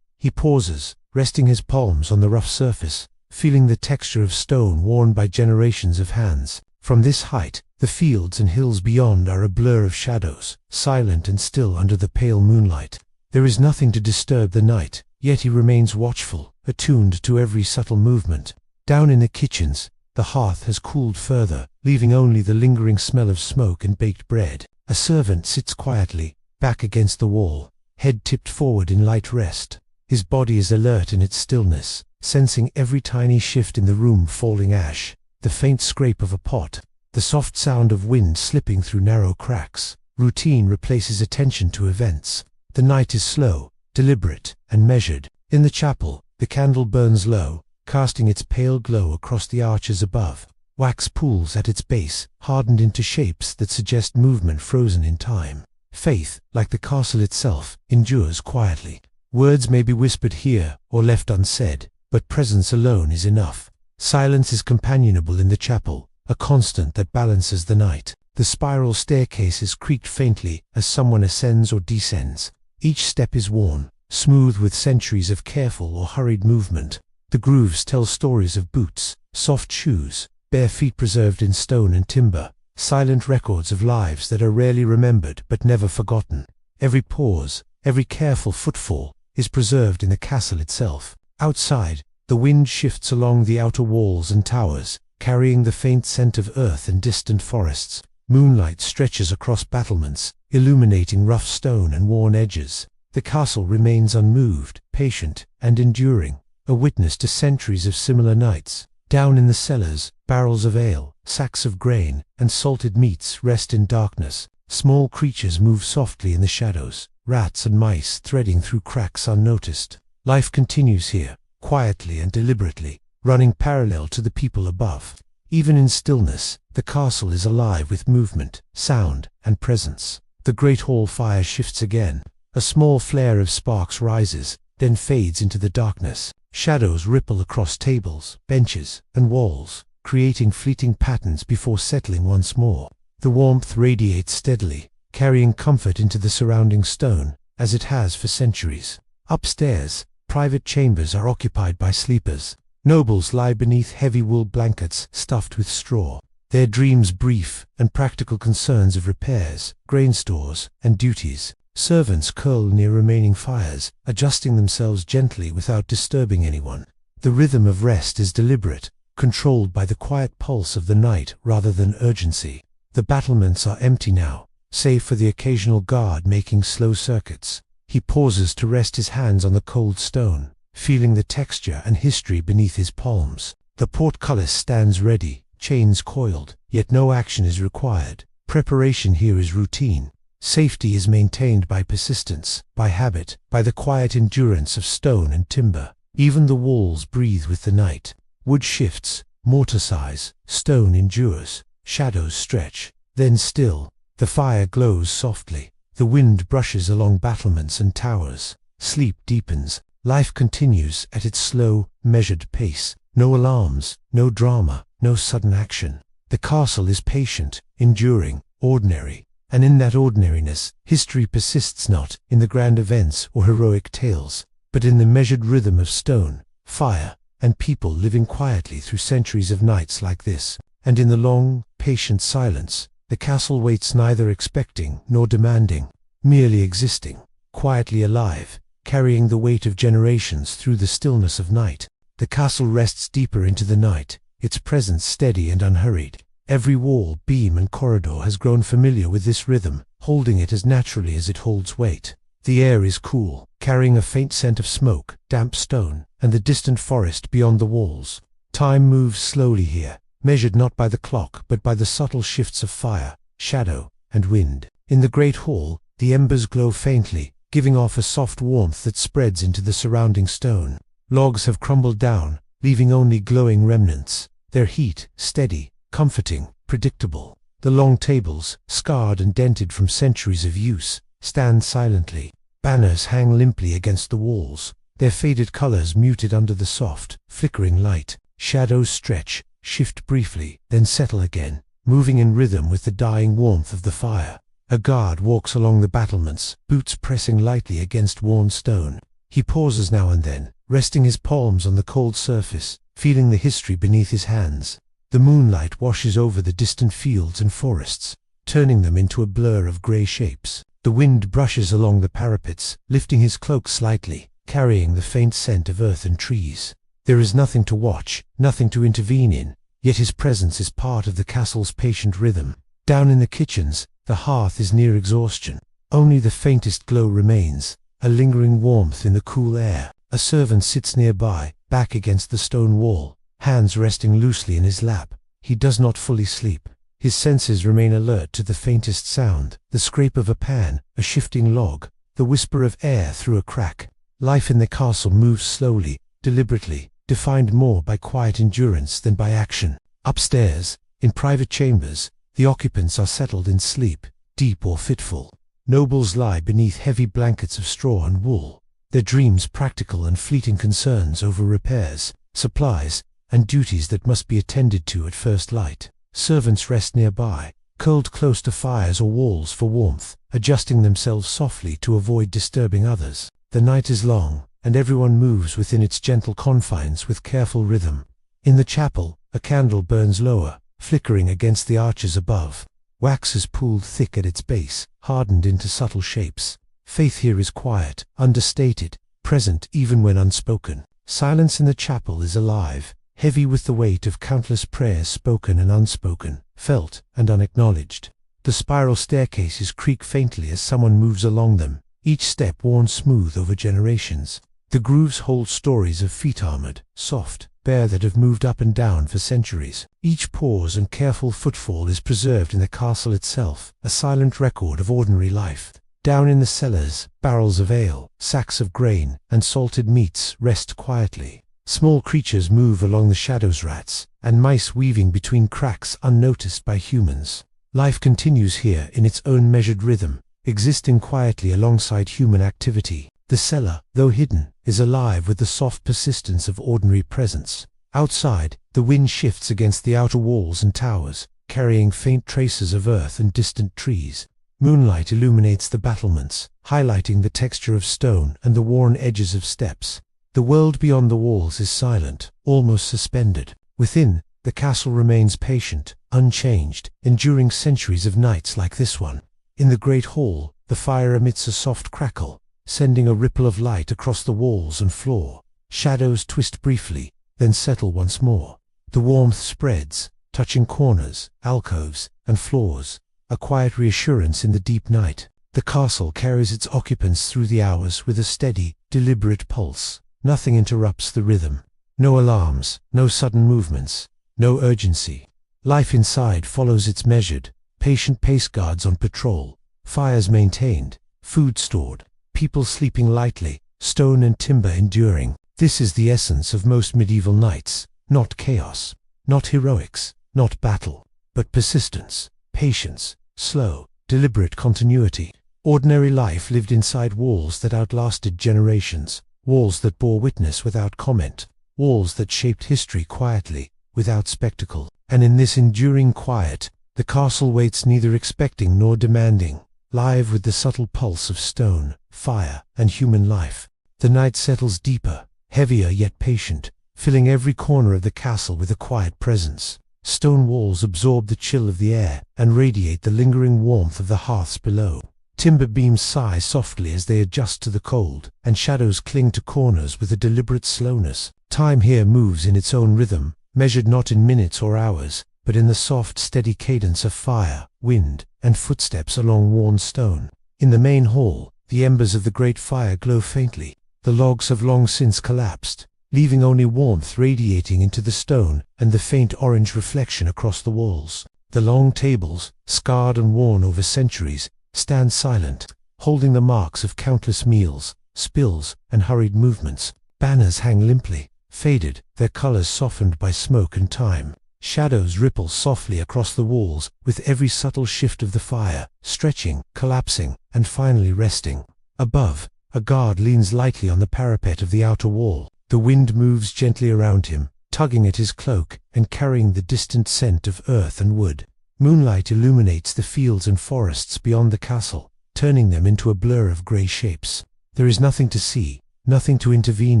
He pauses, resting his palms on the rough surface, feeling the texture of stone worn by generations of hands. From this height, the fields and hills beyond are a blur of shadows, silent and still under the pale moonlight. There is nothing to disturb the night, yet he remains watchful, attuned to every subtle movement. Down in the kitchens, the hearth has cooled further, leaving only the lingering smell of smoke and baked bread. A servant sits quietly, back against the wall, head tipped forward in light rest. His body is alert in its stillness, sensing every tiny shift in the room. Falling ash, the faint scrape of a pot, the soft sound of wind slipping through narrow cracks. Routine replaces attention to events. The night is slow, deliberate, and measured. In the chapel, the candle burns low, casting its pale glow across the arches above. Wax pools at its base, hardened into shapes that suggest movement frozen in time. Faith, like the castle itself, endures quietly. Words may be whispered here or left unsaid, but presence alone is enough. Silence is companionable in the chapel, a constant that balances the night. The spiral staircase is creaked faintly as someone ascends or descends. Each step is worn, smooth with centuries of careful or hurried movement. The grooves tell stories of boots, soft shoes, bare feet preserved in stone and timber, silent records of lives that are rarely remembered but never forgotten. Every pause, every careful footfall, is preserved in the castle itself. Outside, the wind shifts along the outer walls and towers, carrying the faint scent of earth and distant forests. Moonlight stretches across battlements, illuminating rough stone and worn edges. The castle remains unmoved, patient, and enduring, a witness to centuries of similar nights. Down in the cellars, barrels of ale, sacks of grain, and salted meats rest in darkness. Small creatures move softly in the shadows, rats and mice threading through cracks unnoticed. Life continues here, quietly and deliberately, running parallel to the people above. Even in stillness, the castle is alive with movement, sound, and presence. The great hall fire shifts again. A small flare of sparks rises, then fades into the darkness. Shadows ripple across tables, benches, and walls, creating fleeting patterns before settling once more. The warmth radiates steadily, carrying comfort into the surrounding stone, as it has for centuries. Upstairs, private chambers are occupied by sleepers. Nobles lie beneath heavy wool blankets stuffed with straw, their dreams brief and practical concerns of repairs, grain stores, and duties. Servants curl near remaining fires, adjusting themselves gently without disturbing anyone. The rhythm of rest is deliberate, controlled by the quiet pulse of the night rather than urgency. The battlements are empty now, save for the occasional guard making slow circuits. He pauses to rest his hands on the cold stone, feeling the texture and history beneath his palms. The portcullis stands ready, chains coiled, yet no action is required. Preparation here is routine. Safety is maintained by persistence, by habit, by the quiet endurance of stone and timber. Even the walls breathe with the night. Wood shifts, mortar sighs, stone endures, shadows stretch. Then still, the fire glows softly. The wind brushes along battlements and towers. Sleep deepens. Life continues at its slow, measured pace. No alarms, no drama, no sudden action. The castle is patient, enduring, ordinary. And in that ordinariness, history persists not in the grand events or heroic tales, but in the measured rhythm of stone, fire, and people living quietly through centuries of nights like this. And in the long, patient silence, the castle waits, neither expecting nor demanding, merely existing, quietly alive, carrying the weight of generations through the stillness of night. The castle rests deeper into the night, its presence steady and unhurried. Every wall, beam, and corridor has grown familiar with this rhythm, holding it as naturally as it holds weight. The air is cool, carrying a faint scent of smoke, damp stone, and the distant forest beyond the walls. Time moves slowly here, measured not by the clock but by the subtle shifts of fire, shadow, and wind. In the great hall, the embers glow faintly, giving off a soft warmth that spreads into the surrounding stone. Logs have crumbled down, leaving only glowing remnants, their heat steady, comforting, predictable. The long tables, scarred and dented from centuries of use, stand silently. Banners hang limply against the walls, their faded colors muted under the soft, flickering light. Shadows stretch, shift briefly, then settle again, moving in rhythm with the dying warmth of the fire. A guard walks along the battlements, boots pressing lightly against worn stone. He pauses now and then, resting his palms on the cold surface, feeling the history beneath his hands. The moonlight washes over the distant fields and forests, turning them into a blur of grey shapes. The wind brushes along the parapets, lifting his cloak slightly, carrying the faint scent of earth and trees. There is nothing to watch, nothing to intervene in, yet his presence is part of the castle's patient rhythm. Down in the kitchens, the hearth is near exhaustion. Only the faintest glow remains, a lingering warmth in the cool air. A servant sits nearby, back against the stone wall, hands resting loosely in his lap. He does not fully sleep. His senses remain alert to the faintest sound, the scrape of a pan, a shifting log, the whisper of air through a crack. Life in the castle moves slowly, deliberately, defined more by quiet endurance than by action. Upstairs, in private chambers, the occupants are settled in sleep, deep or fitful. Nobles lie beneath heavy blankets of straw and wool, their dreams practical and fleeting concerns over repairs, supplies, and duties that must be attended to at first light. Servants rest nearby, curled close to fires or walls for warmth, adjusting themselves softly to avoid disturbing others. The night is long, and everyone moves within its gentle confines with careful rhythm. In the chapel, a candle burns lower, flickering against the arches above. Wax is pooled thick at its base, hardened into subtle shapes. Faith here is quiet, understated, present even when unspoken. Silence in the chapel is alive, heavy with the weight of countless prayers spoken and unspoken, felt and unacknowledged. The spiral staircases creak faintly as someone moves along them, each step worn smooth over generations. The grooves hold stories of feet armored, soft, bare that have moved up and down for centuries. Each pause and careful footfall is preserved in the castle itself, a silent record of ordinary life. Down in the cellars, barrels of ale, sacks of grain, and salted meats rest quietly. Small creatures move along the shadows, rats and mice weaving between cracks unnoticed by humans. Life continues here in its own measured rhythm, existing quietly alongside human activity. The cellar, though hidden, is alive with the soft persistence of ordinary presence. Outside, the wind shifts against the outer walls and towers, carrying faint traces of earth and distant trees. Moonlight illuminates the battlements, highlighting the texture of stone and the worn edges of steps. The world beyond the walls is silent, almost suspended. Within, the castle remains patient, unchanged, enduring centuries of nights like this one. In the great hall, the fire emits a soft crackle, sending a ripple of light across the walls and floor. Shadows twist briefly, then settle once more. The warmth spreads, touching corners, alcoves, and floors, a quiet reassurance in the deep night. The castle carries its occupants through the hours with a steady, deliberate pulse. Nothing interrupts the rhythm. No alarms, no sudden movements, no urgency. Life inside follows its measured, patient pace. Guards on patrol, fires maintained, food stored, people sleeping lightly, stone and timber enduring. This is the essence of most medieval nights, not chaos, not heroics, not battle, but persistence, patience, slow, deliberate continuity. Ordinary life lived inside walls that outlasted generations, walls that bore witness without comment, walls that shaped history quietly, without spectacle. And in this enduring quiet, the castle waits, neither expecting nor demanding, live with the subtle pulse of stone, fire, and human life. The night settles deeper, heavier yet patient, filling every corner of the castle with a quiet presence. Stone walls absorb the chill of the air and radiate the lingering warmth of the hearths below. Timber beams sigh softly as they adjust to the cold, and shadows cling to corners with a deliberate slowness. Time here moves in its own rhythm, measured not in minutes or hours, but in the soft, steady cadence of fire, wind, and footsteps along worn stone. In the main hall, The embers of the great fire glow faintly. The logs have long since collapsed, leaving only warmth radiating into the stone and the faint orange reflection across the walls. The long tables, scarred and worn over centuries, stand silent, holding the marks of countless meals, spills, and hurried movements. Banners hang limply, faded, their colors softened by smoke and time. Shadows ripple softly across the walls with every subtle shift of the fire, stretching, collapsing, and finally resting. Above, a guard leans lightly on the parapet of the outer wall. The wind moves gently around him, tugging at his cloak and carrying the distant scent of earth and wood. Moonlight illuminates the fields and forests beyond the castle, turning them into a blur of grey shapes. There is nothing to see, nothing to intervene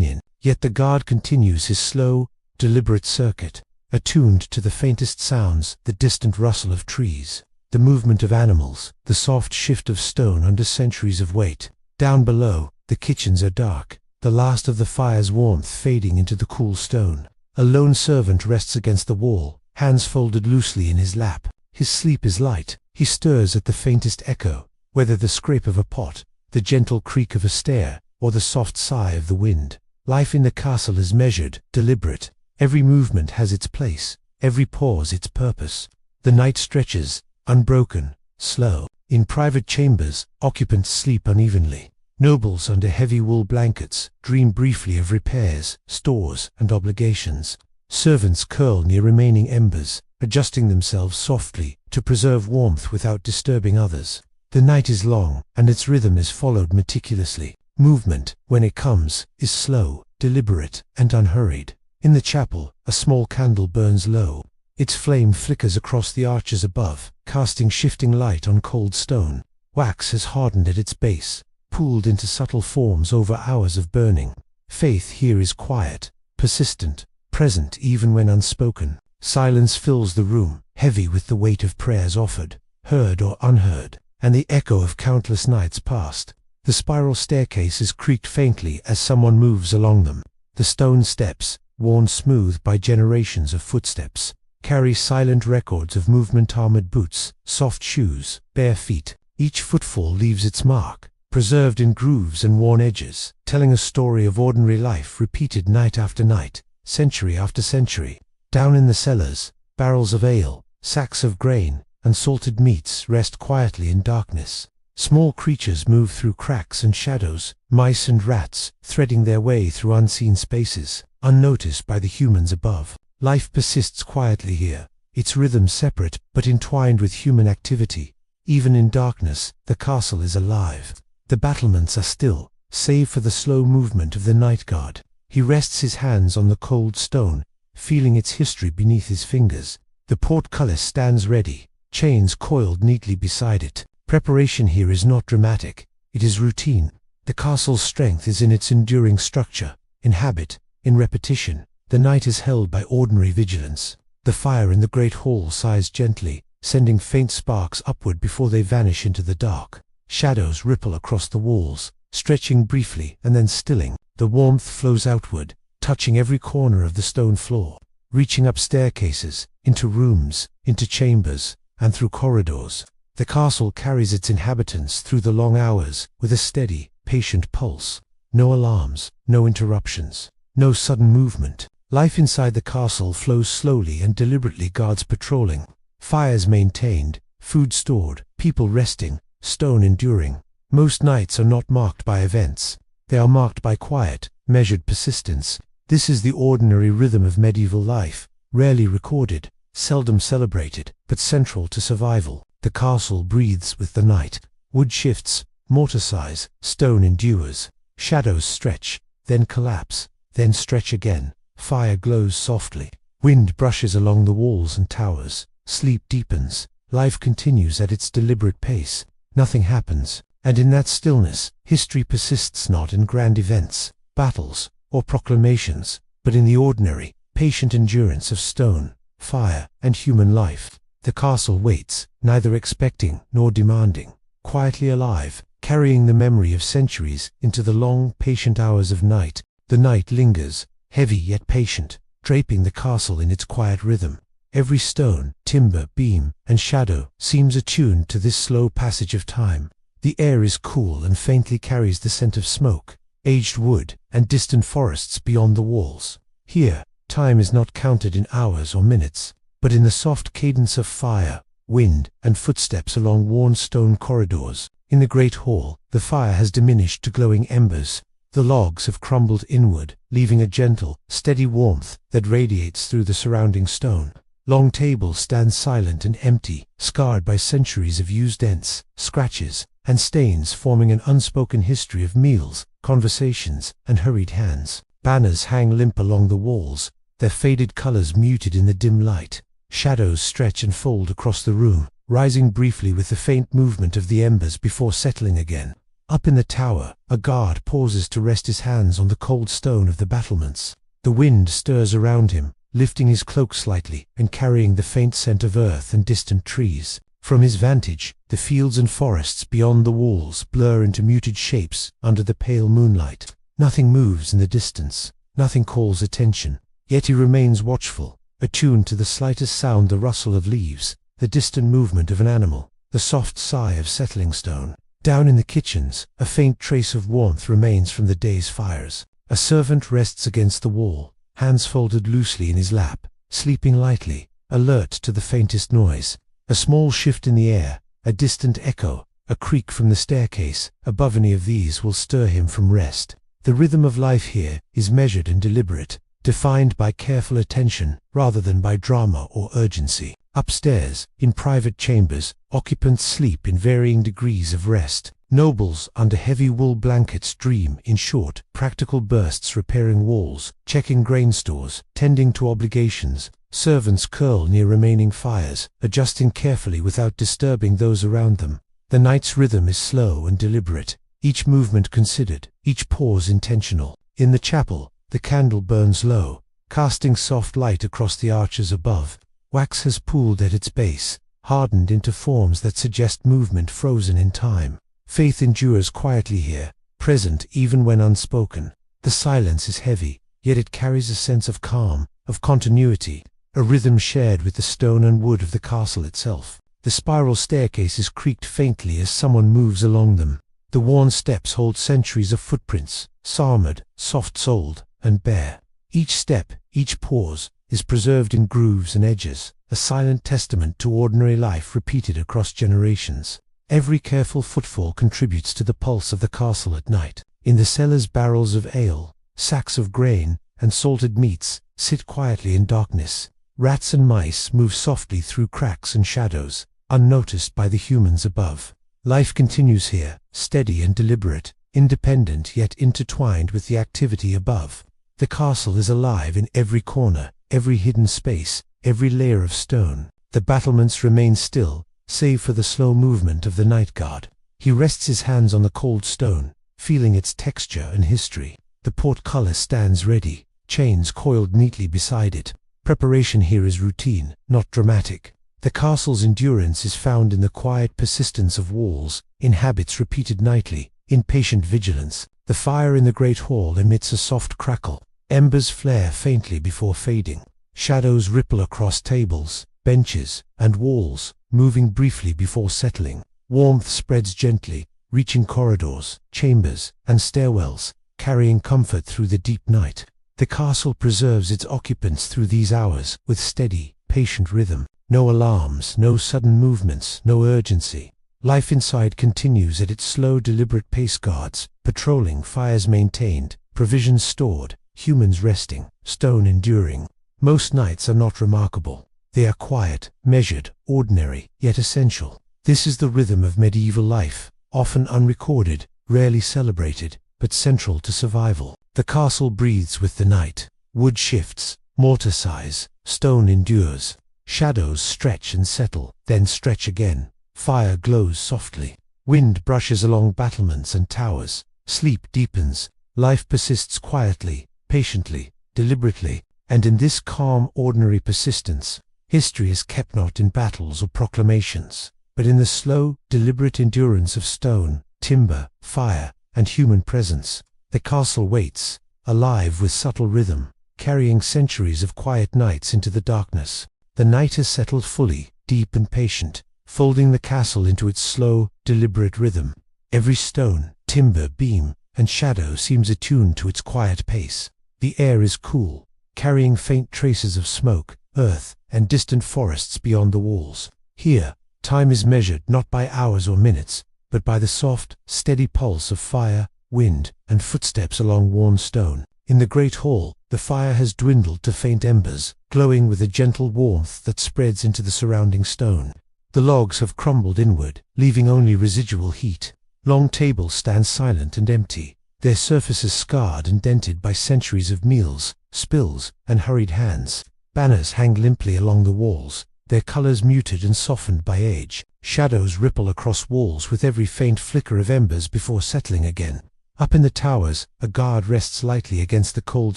in, yet the guard continues his slow, deliberate circuit, attuned to the faintest sounds, the distant rustle of trees, the movement of animals, the soft shift of stone under centuries of weight. Down below, the kitchens are dark, the last of the fire's warmth fading into the cool stone. A lone servant rests against the wall, hands folded loosely in his lap. His sleep is light. He stirs at the faintest echo, whether the scrape of a pot, the gentle creak of a stair, or the soft sigh of the wind. Life in the castle is measured, deliberate. Every movement has its place, every pause its purpose. The night stretches, unbroken, slow. In private chambers, occupants sleep unevenly. Nobles under heavy wool blankets dream briefly of repairs, stores, and obligations. Servants curl near remaining embers, adjusting themselves softly to preserve warmth without disturbing others. The night is long, and its rhythm is followed meticulously. Movement, when it comes, is slow, deliberate, and unhurried. In the chapel, a small candle burns low. Its flame flickers across the arches above, casting shifting light on cold stone. Wax has hardened at its base, pooled into subtle forms over hours of burning. Faith here is quiet, persistent, present even when unspoken. Silence fills the room, heavy with the weight of prayers offered, heard or unheard, and the echo of countless nights past. The spiral staircase is creaked faintly as someone moves along them. The stone steps, worn smooth by generations of footsteps, carry silent records of movement-armored boots, soft shoes, bare feet. Each footfall leaves its mark, preserved in grooves and worn edges, telling a story of ordinary life repeated night after night, century after century. Down in the cellars, barrels of ale, sacks of grain, and salted meats rest quietly in darkness. Small creatures move through cracks and shadows, mice and rats, threading their way through unseen spaces, unnoticed by the humans above. Life persists quietly here, its rhythm separate but entwined with human activity. Even in darkness, the castle is alive. The battlements are still, save for the slow movement of the night guard. He rests his hands on the cold stone, feeling its history beneath his fingers. The portcullis stands ready, chains coiled neatly beside it. Preparation here is not dramatic, it is routine. The castle's strength is in its enduring structure, in habit, in repetition. The night is held by ordinary vigilance. The fire in the great hall sighs gently, sending faint sparks upward before they vanish into the dark. Shadows ripple across the walls, stretching briefly and then stilling. The warmth flows outward, touching every corner of the stone floor, reaching up staircases, into rooms, into chambers, and through corridors. The castle carries its inhabitants through the long hours with a steady, patient pulse. No alarms, no interruptions, no sudden movement. Life inside the castle flows slowly and deliberately, guards patrolling, fires maintained, food stored, people resting, stone enduring. Most nights are not marked by events. They are marked by quiet, measured persistence. This is the ordinary rhythm of medieval life, rarely recorded, seldom celebrated, but central to survival. The castle breathes with the night. Wood shifts, mortar sighs, stone endures. Shadows stretch, then collapse, then stretch again. Fire glows softly. Wind brushes along the walls and towers. Sleep deepens. Life continues at its deliberate pace. Nothing happens, and in that stillness, history persists not in grand events, battles, or proclamations, but in the ordinary, patient endurance of stone, fire, and human life. The castle waits, neither expecting nor demanding, quietly alive, carrying the memory of centuries into the long, patient hours of night. The night lingers, heavy yet patient, draping the castle in its quiet rhythm. Every stone, timber, beam, and shadow seems attuned to this slow passage of time. The air is cool and faintly carries the scent of smoke, aged wood, and distant forests beyond the walls. Here, time is not counted in hours or minutes, but in the soft cadence of fire, wind, and footsteps along worn stone corridors. In the great hall, the fire has diminished to glowing embers. The logs have crumbled inward, leaving a gentle, steady warmth that radiates through the surrounding stone. Long tables stand silent and empty, scarred by centuries of used dents, scratches, and stains, forming an unspoken history of meals, conversations, and hurried hands. Banners hang limp along the walls, their faded colors muted in the dim light. Shadows stretch and fold across the room, rising briefly with the faint movement of the embers before settling again. Up in the tower, a guard pauses to rest his hands on the cold stone of the battlements. The wind stirs around him, lifting his cloak slightly and carrying the faint scent of earth and distant trees. From his vantage, the fields and forests beyond the walls blur into muted shapes under the pale moonlight. Nothing moves in the distance, nothing calls attention, yet he remains watchful, attuned to the slightest sound, the rustle of leaves, the distant movement of an animal, the soft sigh of settling stone. Down in the kitchens, a faint trace of warmth remains from the day's fires. A servant rests against the wall, hands folded loosely in his lap, sleeping lightly, alert to the faintest noise. A small shift in the air, a distant echo, a creak from the staircase above, any of these will stir him from rest. The rhythm of life here is measured and deliberate, defined by careful attention rather than by drama or urgency. Upstairs, in private chambers, occupants sleep in varying degrees of rest. Nobles under heavy wool blankets dream in short, practical bursts, repairing walls, checking grain stores, tending to obligations. Servants curl near remaining fires, adjusting carefully without disturbing those around them. The night's rhythm is slow and deliberate, each movement considered, each pause intentional. In the chapel, the candle burns low, casting soft light across the arches above. Wax has pooled at its base, hardened into forms that suggest movement frozen in time. Faith endures quietly here, present even when unspoken. The silence is heavy, yet it carries a sense of calm, of continuity, a rhythm shared with the stone and wood of the castle itself. The spiral staircases creaked faintly as someone moves along them. The worn steps hold centuries of footprints, psalmed, soft-soled, and bare. Each step, each pause, is preserved in grooves and edges, a silent testament to ordinary life repeated across generations. Every careful footfall contributes to the pulse of the castle at night. In the cellars, barrels of ale, sacks of grain, and salted meats sit quietly in darkness. Rats and mice move softly through cracks and shadows, unnoticed by the humans above. Life continues here, steady and deliberate, independent yet intertwined with the activity above. The castle is alive in every corner, every hidden space, every layer of stone. The battlements remain still, save for the slow movement of the night guard. He rests his hands on the cold stone, feeling its texture and history. The portcullis stands ready, chains coiled neatly beside it. Preparation here is routine, not dramatic. The castle's endurance is found in the quiet persistence of walls, in habits repeated nightly, in patient vigilance. The fire in the great hall emits a soft crackle. Embers flare faintly before fading. Shadows ripple across tables, benches, and walls, moving briefly before settling. Warmth spreads gently, reaching corridors, chambers, and stairwells, carrying comfort through the deep night. The castle preserves its occupants through these hours with steady, patient rhythm. No alarms, no sudden movements, no urgency. Life inside continues at its slow, deliberate pace. Guards patrolling, fires maintained, provisions stored, humans resting, stone enduring. Most nights are not remarkable. They are quiet, measured, ordinary, yet essential. This is the rhythm of medieval life, often unrecorded, rarely celebrated, but central to survival. The castle breathes with the night. Wood shifts, mortar sighs, stone endures. Shadows stretch and settle, then stretch again. Fire glows softly. Wind brushes along battlements and towers. Sleep deepens. Life persists quietly, patiently, deliberately, and in this calm, ordinary persistence, history is kept not in battles or proclamations, but in the slow, deliberate endurance of stone, timber, fire, and human presence. The castle waits, alive with subtle rhythm, carrying centuries of quiet nights into the darkness. The night has settled fully, deep and patient, folding the castle into its slow, deliberate rhythm. Every stone, timber, beam, and shadow seems attuned to its quiet pace. The air is cool, carrying faint traces of smoke, earth, and distant forests beyond the walls. Here, time is measured not by hours or minutes, but by the soft, steady pulse of fire, wind, and footsteps along worn stone. In the great hall, the fire has dwindled to faint embers, glowing with a gentle warmth that spreads into the surrounding stone. The logs have crumbled inward, leaving only residual heat. Long tables stand silent and empty, their surfaces scarred and dented by centuries of meals, spills, and hurried hands. Banners hang limply along the walls, their colors muted and softened by age. Shadows ripple across walls with every faint flicker of embers before settling again. Up in the towers, a guard rests lightly against the cold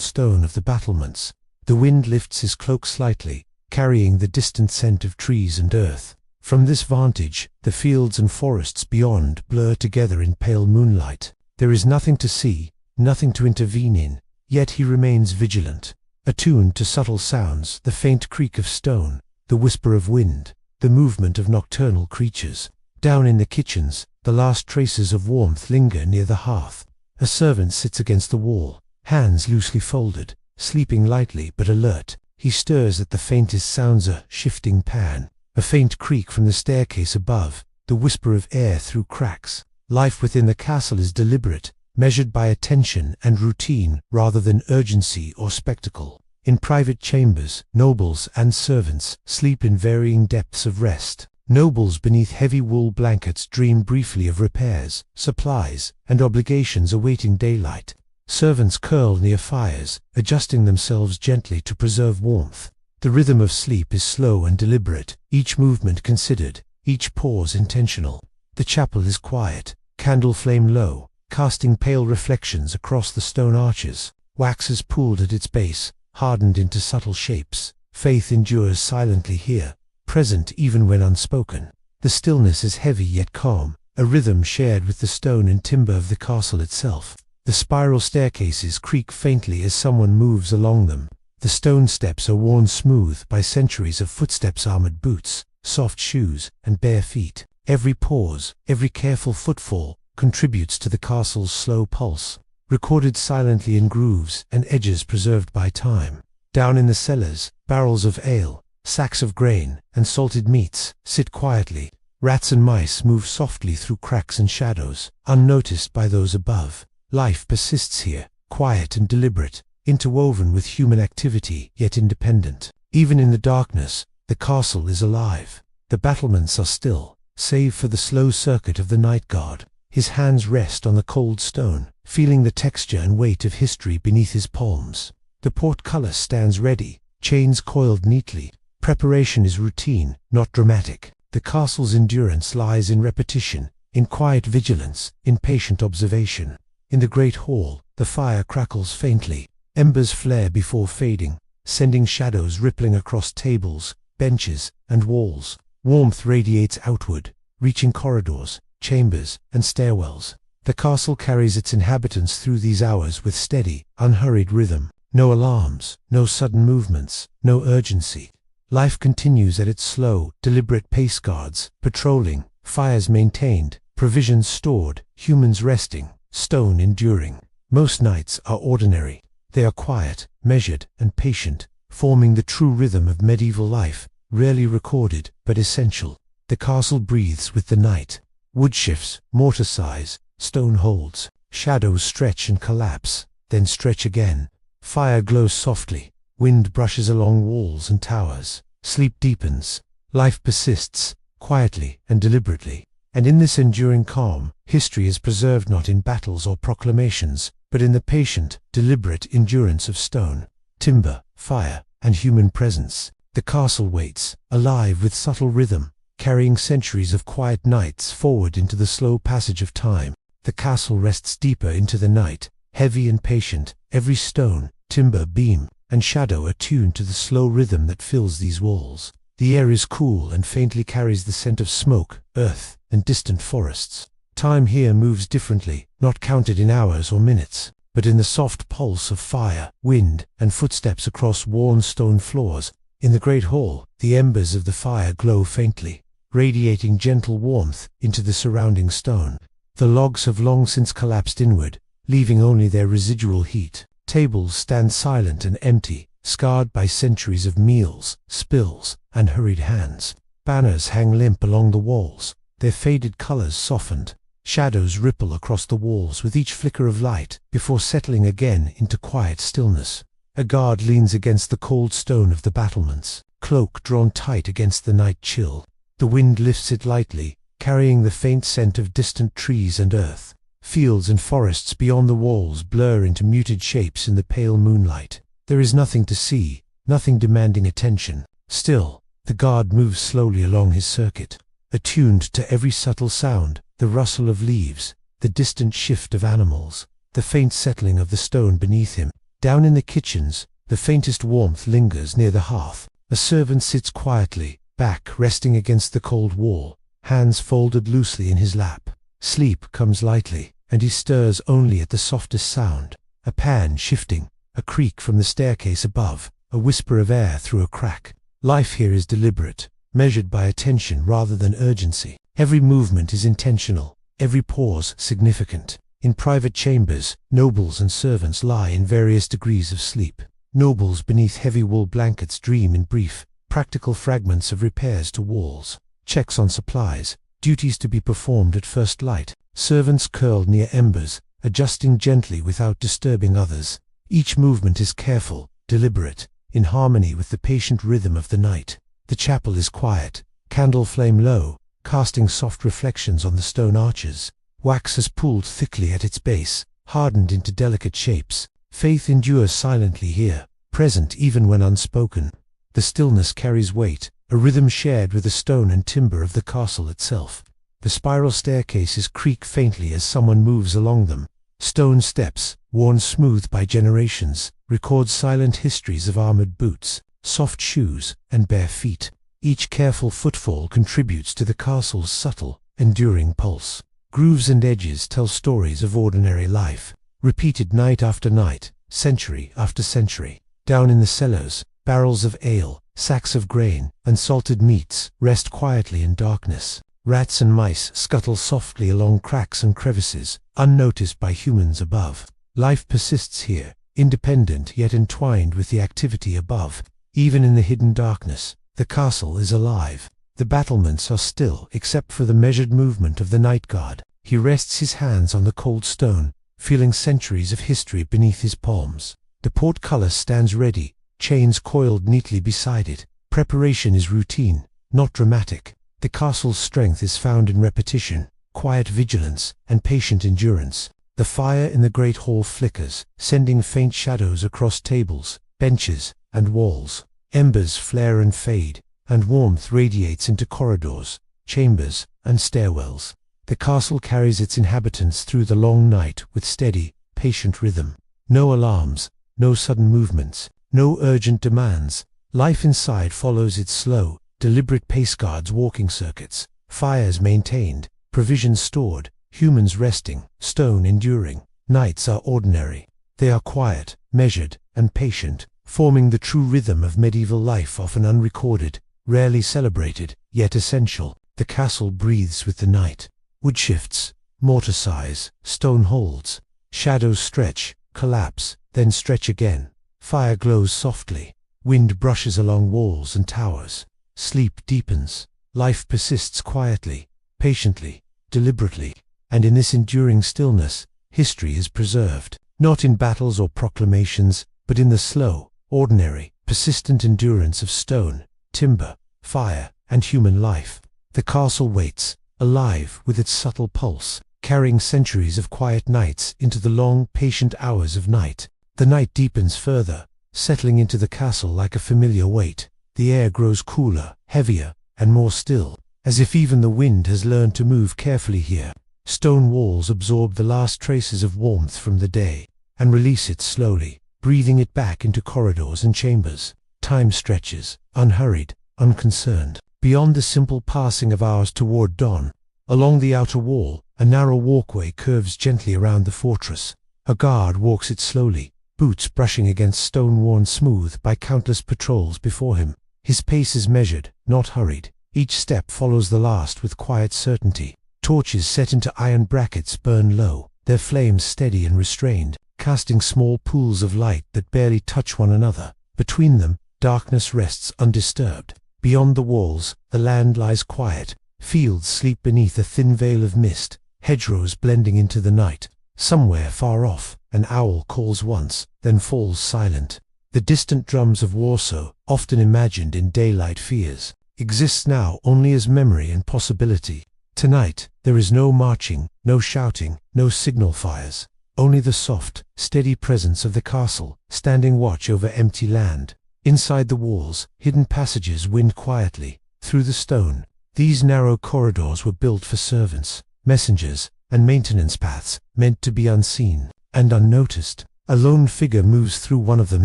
stone of the battlements. The wind lifts his cloak slightly, carrying the distant scent of trees and earth. From this vantage, the fields and forests beyond blur together in pale moonlight. There is nothing to see, nothing to intervene in, yet he remains vigilant, attuned to subtle sounds, the faint creak of stone, the whisper of wind, the movement of nocturnal creatures. Down in the kitchens, the last traces of warmth linger near the hearth. A servant sits against the wall, hands loosely folded, sleeping lightly but alert. He stirs at the faintest sounds, a shifting pan, a faint creak from the staircase above, the whisper of air through cracks. Life within the castle is deliberate, measured by attention and routine rather than urgency or spectacle. In private chambers, nobles and servants sleep in varying depths of rest. Nobles beneath heavy wool blankets dream briefly of repairs, supplies, and obligations awaiting daylight. Servants curl near fires, adjusting themselves gently to preserve warmth. The rhythm of sleep is slow and deliberate, each movement considered, each pause intentional. The chapel is quiet, candle flame low, casting pale reflections across the stone arches. Wax is pooled at its base, hardened into subtle shapes. Faith endures silently here, present even when unspoken. The stillness is heavy yet calm, a rhythm shared with the stone and timber of the castle itself. The spiral staircases creak faintly as someone moves along them. The stone steps are worn smooth by centuries of footsteps, armored boots, soft shoes, and bare feet. Every pause, every careful footfall, contributes to the castle's slow pulse, recorded silently in grooves and edges preserved by time. Down in the cellars, barrels of ale, sacks of grain, and salted meats sit quietly. Rats and mice move softly through cracks and shadows, unnoticed by those above. Life persists here, quiet and deliberate, interwoven with human activity, yet independent. Even in the darkness, the castle is alive. The battlements are still, save for the slow circuit of the night guard. His hands rest on the cold stone, feeling the texture and weight of history beneath his palms. The portcullis stands ready, chains coiled neatly. Preparation is routine, not dramatic. The castle's endurance lies in repetition, in quiet vigilance, in patient observation. In the great hall, the fire crackles faintly. Embers flare before fading, sending shadows rippling across tables, benches, and walls. Warmth radiates outward, reaching corridors, chambers, and stairwells. The castle carries its inhabitants through these hours with steady, unhurried rhythm. No alarms, no sudden movements, no urgency. Life continues at its slow, deliberate pace. Guards patrolling, fires maintained, provisions stored, humans resting, stone enduring. Most nights are ordinary. They are quiet, measured, and patient, forming the true rhythm of medieval life, rarely recorded, but essential. The castle breathes with the night. Wood shifts, mortar sighs, stone holds. Shadows stretch and collapse, then stretch again. Fire glows softly. Wind brushes along walls and towers. Sleep deepens. Life persists, quietly and deliberately. And in this enduring calm, history is preserved not in battles or proclamations, but in the patient, deliberate endurance of stone, timber, fire, and human presence. The castle waits, alive with subtle rhythm, carrying centuries of quiet nights forward into the slow passage of time. The castle rests deeper into the night, heavy and patient, every stone, timber, beam, and shadow attuned to the slow rhythm that fills these walls. The air is cool and faintly carries the scent of smoke, earth, and distant forests. Time here moves differently, not counted in hours or minutes, but in the soft pulse of fire, wind, and footsteps across worn stone floors. In the great hall, the embers of the fire glow faintly, radiating gentle warmth into the surrounding stone. The logs have long since collapsed inward, leaving only their residual heat. Tables stand silent and empty, scarred by centuries of meals, spills, and hurried hands. Banners hang limp along the walls, their faded colors softened. Shadows ripple across the walls with each flicker of light, before settling again into quiet stillness. A guard leans against the cold stone of the battlements, cloak drawn tight against the night chill. The wind lifts it lightly, carrying the faint scent of distant trees and earth. Fields and forests beyond the walls blur into muted shapes in the pale moonlight. There is nothing to see, nothing demanding attention. Still, the guard moves slowly along his circuit, attuned to every subtle sound, the rustle of leaves, the distant shift of animals, the faint settling of the stone beneath him. Down in the kitchens, the faintest warmth lingers near the hearth. A servant sits quietly, back resting against the cold wall, hands folded loosely in his lap. Sleep comes lightly, and he stirs only at the softest sound. A pan shifting, a creak from the staircase above, a whisper of air through a crack. Life here is deliberate, measured by attention rather than urgency. Every movement is intentional, every pause significant. In private chambers, nobles and servants lie in various degrees of sleep. Nobles beneath heavy wool blankets dream in brief, practical fragments of repairs to walls, checks on supplies, duties to be performed at first light. Servants curled near embers, adjusting gently without disturbing others. Each movement is careful, deliberate, in harmony with the patient rhythm of the night. The chapel is quiet, candle flame low, casting soft reflections on the stone arches. Wax has pooled thickly at its base, hardened into delicate shapes. Faith endures silently here, present even when unspoken. The stillness carries weight, a rhythm shared with the stone and timber of the castle itself. The spiral staircases creak faintly as someone moves along them. Stone steps, worn smooth by generations, record silent histories of armored boots, soft shoes, and bare feet. Each careful footfall contributes to the castle's subtle, enduring pulse. Grooves and edges tell stories of ordinary life, repeated night after night, century after century. Down in the cellars, barrels of ale, sacks of grain, and salted meats rest quietly in darkness. Rats and mice scuttle softly along cracks and crevices, unnoticed by humans above. Life persists here, independent yet entwined with the activity above. Even in the hidden darkness, the castle is alive. The battlements are still except for the measured movement of the night guard. He rests his hands on the cold stone, feeling centuries of history beneath his palms. The portcullis stands ready, chains coiled neatly beside it. Preparation is routine, not dramatic. The castle's strength is found in repetition, quiet vigilance, and patient endurance. The fire in the great hall flickers, sending faint shadows across tables, benches, and walls. Embers flare and fade, and warmth radiates into corridors, chambers, and stairwells. The castle carries its inhabitants through the long night with steady, patient rhythm. No alarms, no sudden movements, no urgent demands. Life inside follows its slow, deliberate pace. Guards walking circuits, fires maintained, provisions stored, humans resting, stone enduring. Nights are ordinary. They are quiet, measured, and patient, forming the true rhythm of medieval life, often unrecorded, rarely celebrated, yet essential. The castle breathes with the night. Wood shifts, mortar sighs, stone holds. Shadows stretch, collapse, then stretch again. Fire glows softly. Wind brushes along walls and towers. Sleep deepens. Life persists quietly, patiently, deliberately. And in this enduring stillness, history is preserved. Not in battles or proclamations, but in the slow, ordinary, persistent endurance of stone, timber, fire, and human life. The castle waits, alive with its subtle pulse, carrying centuries of quiet nights into the long, patient hours of night. The night deepens further, settling into the castle like a familiar weight. The air grows cooler, heavier, and more still, as if even the wind has learned to move carefully here. Stone walls absorb the last traces of warmth from the day, and release it slowly, breathing it back into corridors and chambers. Time stretches, unhurried, unconcerned. Beyond the simple passing of hours toward dawn, along the outer wall, a narrow walkway curves gently around the fortress. A guard walks it slowly, boots brushing against stone worn smooth by countless patrols before him. His pace is measured, not hurried. Each step follows the last with quiet certainty. Torches set into iron brackets burn low, their flames steady and restrained, casting small pools of light that barely touch one another. Between them, darkness rests undisturbed. Beyond the walls, the land lies quiet. Fields sleep beneath a thin veil of mist, hedgerows blending into the night. Somewhere far off, an owl calls once, then falls silent. The distant drums of Warsaw, often imagined in daylight fears, exists now only as memory and possibility. Tonight, there is no marching, no shouting, no signal fires. Only the soft, steady presence of the castle, standing watch over empty land. Inside the walls, hidden passages wind quietly, through the stone. These narrow corridors were built for servants, messengers, and maintenance paths, meant to be unseen and unnoticed. A lone figure moves through one of them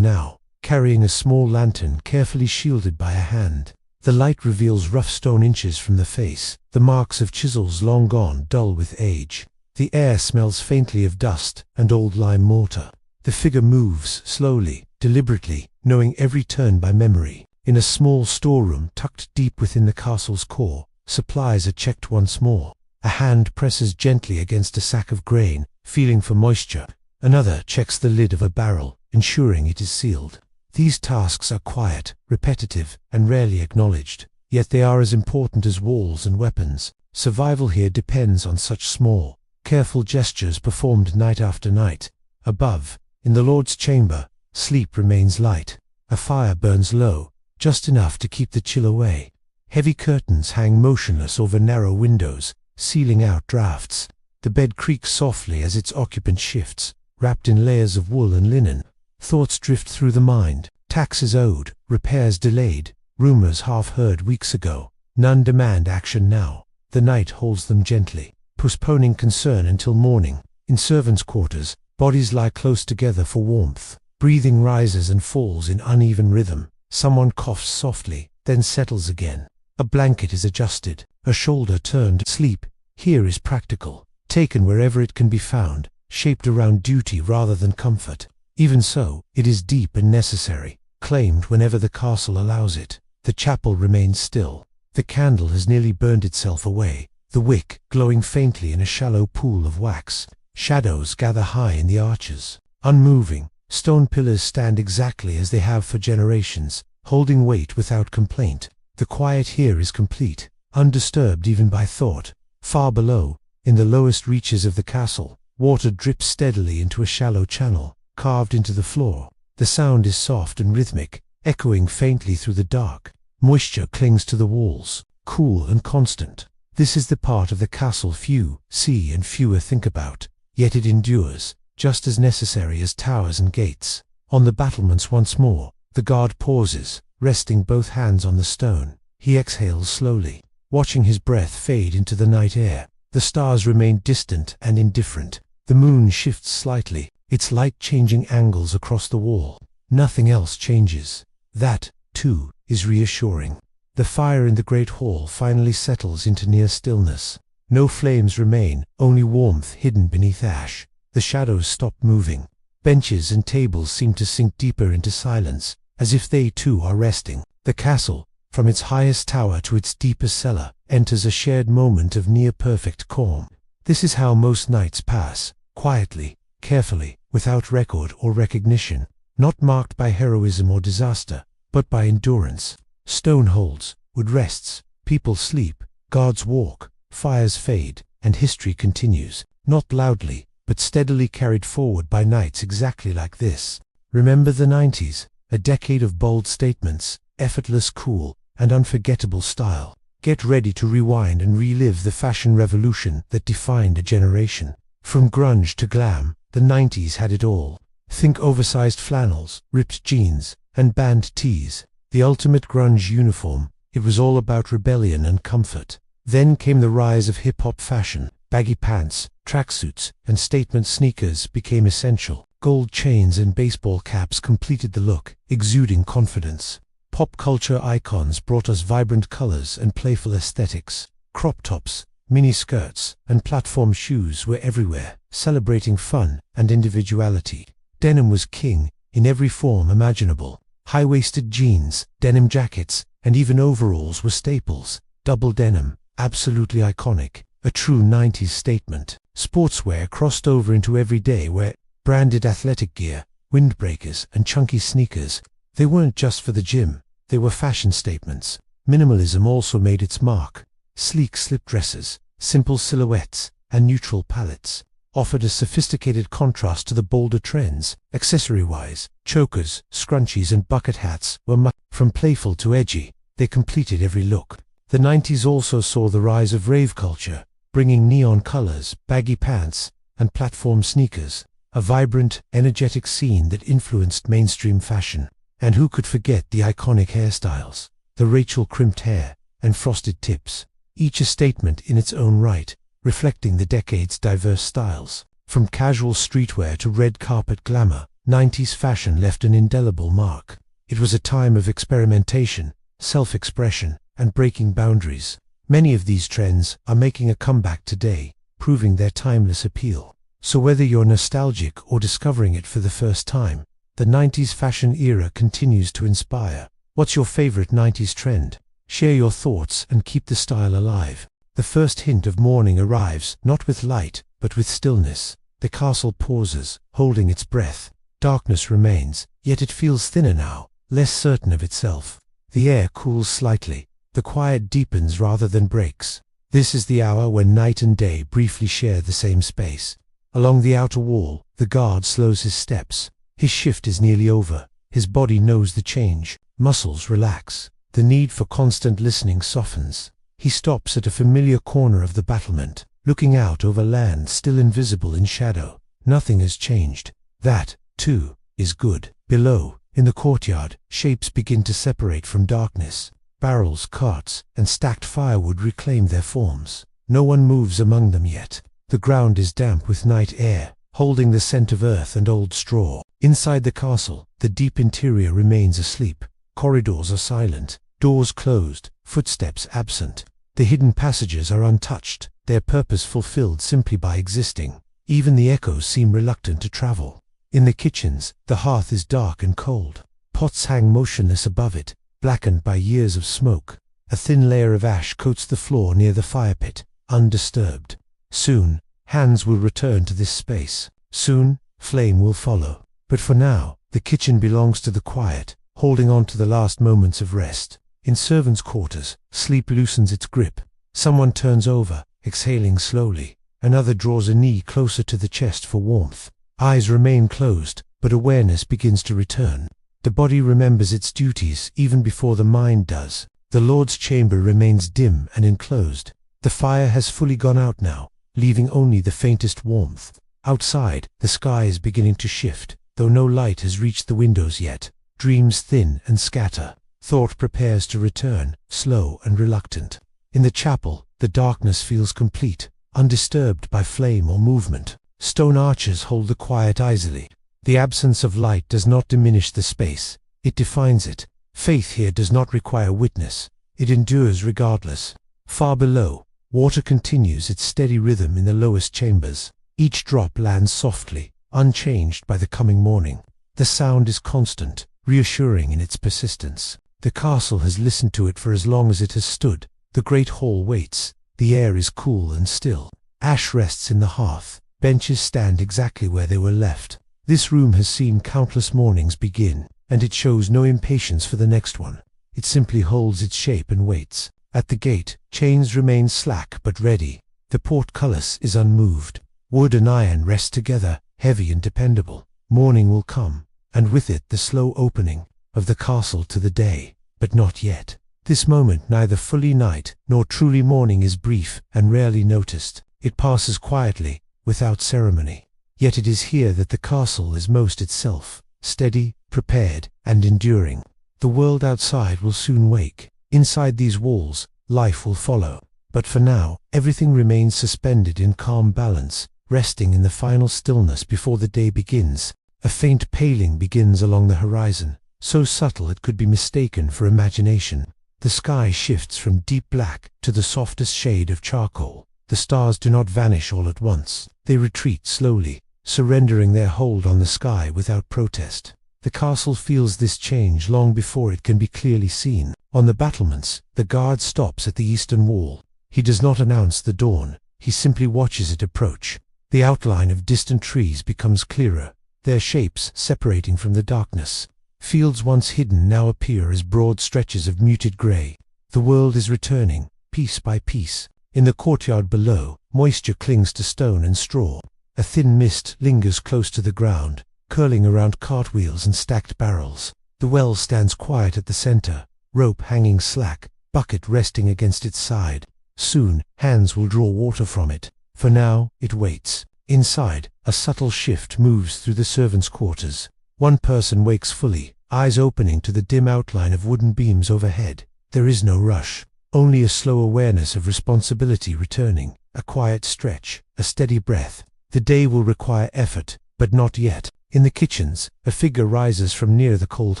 now, carrying a small lantern carefully shielded by a hand. The light reveals rough stone inches from the face, the marks of chisels long gone dull with age. The air smells faintly of dust and old lime mortar. The figure moves slowly, deliberately, knowing every turn by memory. In a small storeroom tucked deep within the castle's core, supplies are checked once more. A hand presses gently against a sack of grain, feeling for moisture. Another checks the lid of a barrel, ensuring it is sealed. These tasks are quiet, repetitive, and rarely acknowledged, yet they are as important as walls and weapons. Survival here depends on such small, careful gestures performed night after night. Above, in the Lord's chamber, sleep remains light. A fire burns low, just enough to keep the chill away. Heavy curtains hang motionless over narrow windows, sealing out drafts. The bed creaks softly as its occupant shifts, wrapped in layers of wool and linen. Thoughts drift through the mind. Taxes owed, repairs delayed, rumors half heard weeks ago. None demand action now. The night holds them gently, postponing concern until morning. In servants' quarters, bodies lie close together for warmth. Breathing rises and falls in uneven rhythm. Someone coughs softly, then settles again. A blanket is adjusted, a shoulder turned. Sleep here is practical, taken wherever it can be found, shaped around duty rather than comfort. Even so, it is deep and necessary, claimed whenever the castle allows it. The chapel remains still. The candle has nearly burned itself away, the wick glowing faintly in a shallow pool of wax. Shadows gather high in the arches. Unmoving, stone pillars stand exactly as they have for generations, holding weight without complaint. The quiet here is complete, undisturbed even by thought. Far below, in the lowest reaches of the castle, water drips steadily into a shallow channel, carved into the floor. The sound is soft and rhythmic, echoing faintly through the dark. Moisture clings to the walls, cool and constant. This is the part of the castle few see and fewer think about, yet it endures, just as necessary as towers and gates. On the battlements once more, the guard pauses, resting both hands on the stone. He exhales slowly, watching his breath fade into the night air. The stars remain distant and indifferent. The moon shifts slightly, its light changing angles across the wall. Nothing else changes. That, too, is reassuring. The fire in the great hall finally settles into near stillness. No flames remain, only warmth hidden beneath ash. The shadows stop moving. Benches and tables seem to sink deeper into silence, as if they too are resting. The castle, from its highest tower to its deepest cellar, enters a shared moment of near-perfect calm. This is how most nights pass, quietly, carefully, without record or recognition, not marked by heroism or disaster, but by endurance. Stone holds, wood rests, people sleep, guards walk, fires fade, and history continues, not loudly, but steadily carried forward by nights exactly like this. Remember the 90s, a decade of bold statements, effortless cool, and unforgettable style. Get ready to rewind and relive the fashion revolution that defined a generation. From grunge to glam, the 90s had it all. Think oversized flannels, ripped jeans, and band tees. The ultimate grunge uniform. It was all about rebellion and comfort. Then came the rise of hip-hop fashion. Baggy pants, tracksuits, and statement sneakers became essential. Gold chains and baseball caps completed the look, exuding confidence. Pop culture icons brought us vibrant colors and playful aesthetics. Crop tops, mini skirts, and platform shoes were everywhere, celebrating fun and individuality. Denim was king, in every form imaginable. High-waisted jeans, denim jackets, and even overalls were staples. Double denim, absolutely iconic. a true 90s statement. Sportswear crossed over into everyday wear, branded athletic gear, windbreakers, and chunky sneakers. They weren't just for the gym, they were fashion statements. Minimalism also made its mark. Sleek slip dresses, simple silhouettes, and neutral palettes offered a sophisticated contrast to the bolder trends. Accessory-wise, chokers, scrunchies, and bucket hats were from playful to edgy. They completed every look. The 90s also saw the rise of rave culture, bringing neon colors, baggy pants, and platform sneakers, a vibrant, energetic scene that influenced mainstream fashion. And who could forget the iconic hairstyles, the Rachel crimped hair, and frosted tips, each a statement in its own right, reflecting the decade's diverse styles. From casual streetwear to red carpet glamour, 90s fashion left an indelible mark. It was a time of experimentation, self-expression, and breaking boundaries. Many of these trends are making a comeback today, proving their timeless appeal. So whether you're nostalgic or discovering it for the first time, the 90s fashion era continues to inspire. What's your favorite 90s trend? Share your thoughts and keep the style alive. The first hint of morning arrives, not with light, but with stillness. The castle pauses, holding its breath. Darkness remains, yet it feels thinner now, less certain of itself. The air cools slightly. The quiet deepens rather than breaks. This is the hour when night and day briefly share the same space. Along the outer wall, the guard slows his steps. His shift is nearly over. His body knows the change. Muscles relax. The need for constant listening softens. He stops at a familiar corner of the battlement, looking out over land still invisible in shadow. Nothing has changed. That, too, is good. Below, in the courtyard, shapes begin to separate from darkness. Barrels, carts, and stacked firewood reclaim their forms. No one moves among them yet. The ground is damp with night air, holding the scent of earth and old straw. Inside the castle, the deep interior remains asleep. Corridors are silent, doors closed, footsteps absent. The hidden passages are untouched, their purpose fulfilled simply by existing. Even the echoes seem reluctant to travel. In the kitchens, the hearth is dark and cold. Pots hang motionless above it, blackened by years of smoke. A thin layer of ash coats the floor near the fire pit, undisturbed. Soon, hands will return to this space. Soon, flame will follow. But for now, the kitchen belongs to the quiet, holding on to the last moments of rest. In servants' quarters, sleep loosens its grip. Someone turns over, exhaling slowly. Another draws a knee closer to the chest for warmth. Eyes remain closed, but awareness begins to return. The body remembers its duties even before the mind does. The Lord's chamber remains dim and enclosed. The fire has fully gone out now, leaving only the faintest warmth. Outside, the sky is beginning to shift, though no light has reached the windows yet. Dreams thin and scatter. Thought prepares to return, slow and reluctant. In the chapel, the darkness feels complete, undisturbed by flame or movement. Stone arches hold the quiet easily. The absence of light does not diminish the space, it defines it. Faith here does not require witness, it endures regardless. Far below, water continues its steady rhythm in the lowest chambers. Each drop lands softly, unchanged by the coming morning. The sound is constant, reassuring in its persistence. The castle has listened to it for as long as it has stood. The great hall waits. The air is cool and still. Ash rests in the hearth. Benches stand exactly where they were left. This room has seen countless mornings begin, and it shows no impatience for the next one. It simply holds its shape and waits. At the gate, chains remain slack but ready. The portcullis is unmoved. Wood and iron rest together, heavy and dependable. Morning will come, and with it the slow opening of the castle to the day. But not yet. This moment, neither fully night nor truly morning, is brief and rarely noticed. It passes quietly, without ceremony. Yet it is here that the castle is most itself, steady, prepared, and enduring. The world outside will soon wake. Inside these walls, life will follow. But for now, everything remains suspended in calm balance, resting in the final stillness before the day begins. A faint paling begins along the horizon, so subtle it could be mistaken for imagination. The sky shifts from deep black to the softest shade of charcoal. The stars do not vanish all at once. They retreat slowly, surrendering their hold on the sky without protest. The castle feels this change long before it can be clearly seen. On the battlements, the guard stops at the eastern wall. He does not announce the dawn. he simply watches it approach. The outline of distant trees becomes clearer, their shapes separating from the darkness. Fields once hidden now appear as broad stretches of muted grey. The world is returning, piece by piece. In the courtyard below, moisture clings to stone and straw. A thin mist lingers close to the ground, curling around cartwheels and stacked barrels. The well stands quiet at the center, rope hanging slack, bucket resting against its side. Soon, hands will draw water from it. For now, it waits. Inside, a subtle shift moves through the servants' quarters. One person wakes fully, eyes opening to the dim outline of wooden beams overhead. There is no rush, only a slow awareness of responsibility returning, a quiet stretch, a steady breath. The day will require effort, but not yet. In the kitchens, a figure rises from near the cold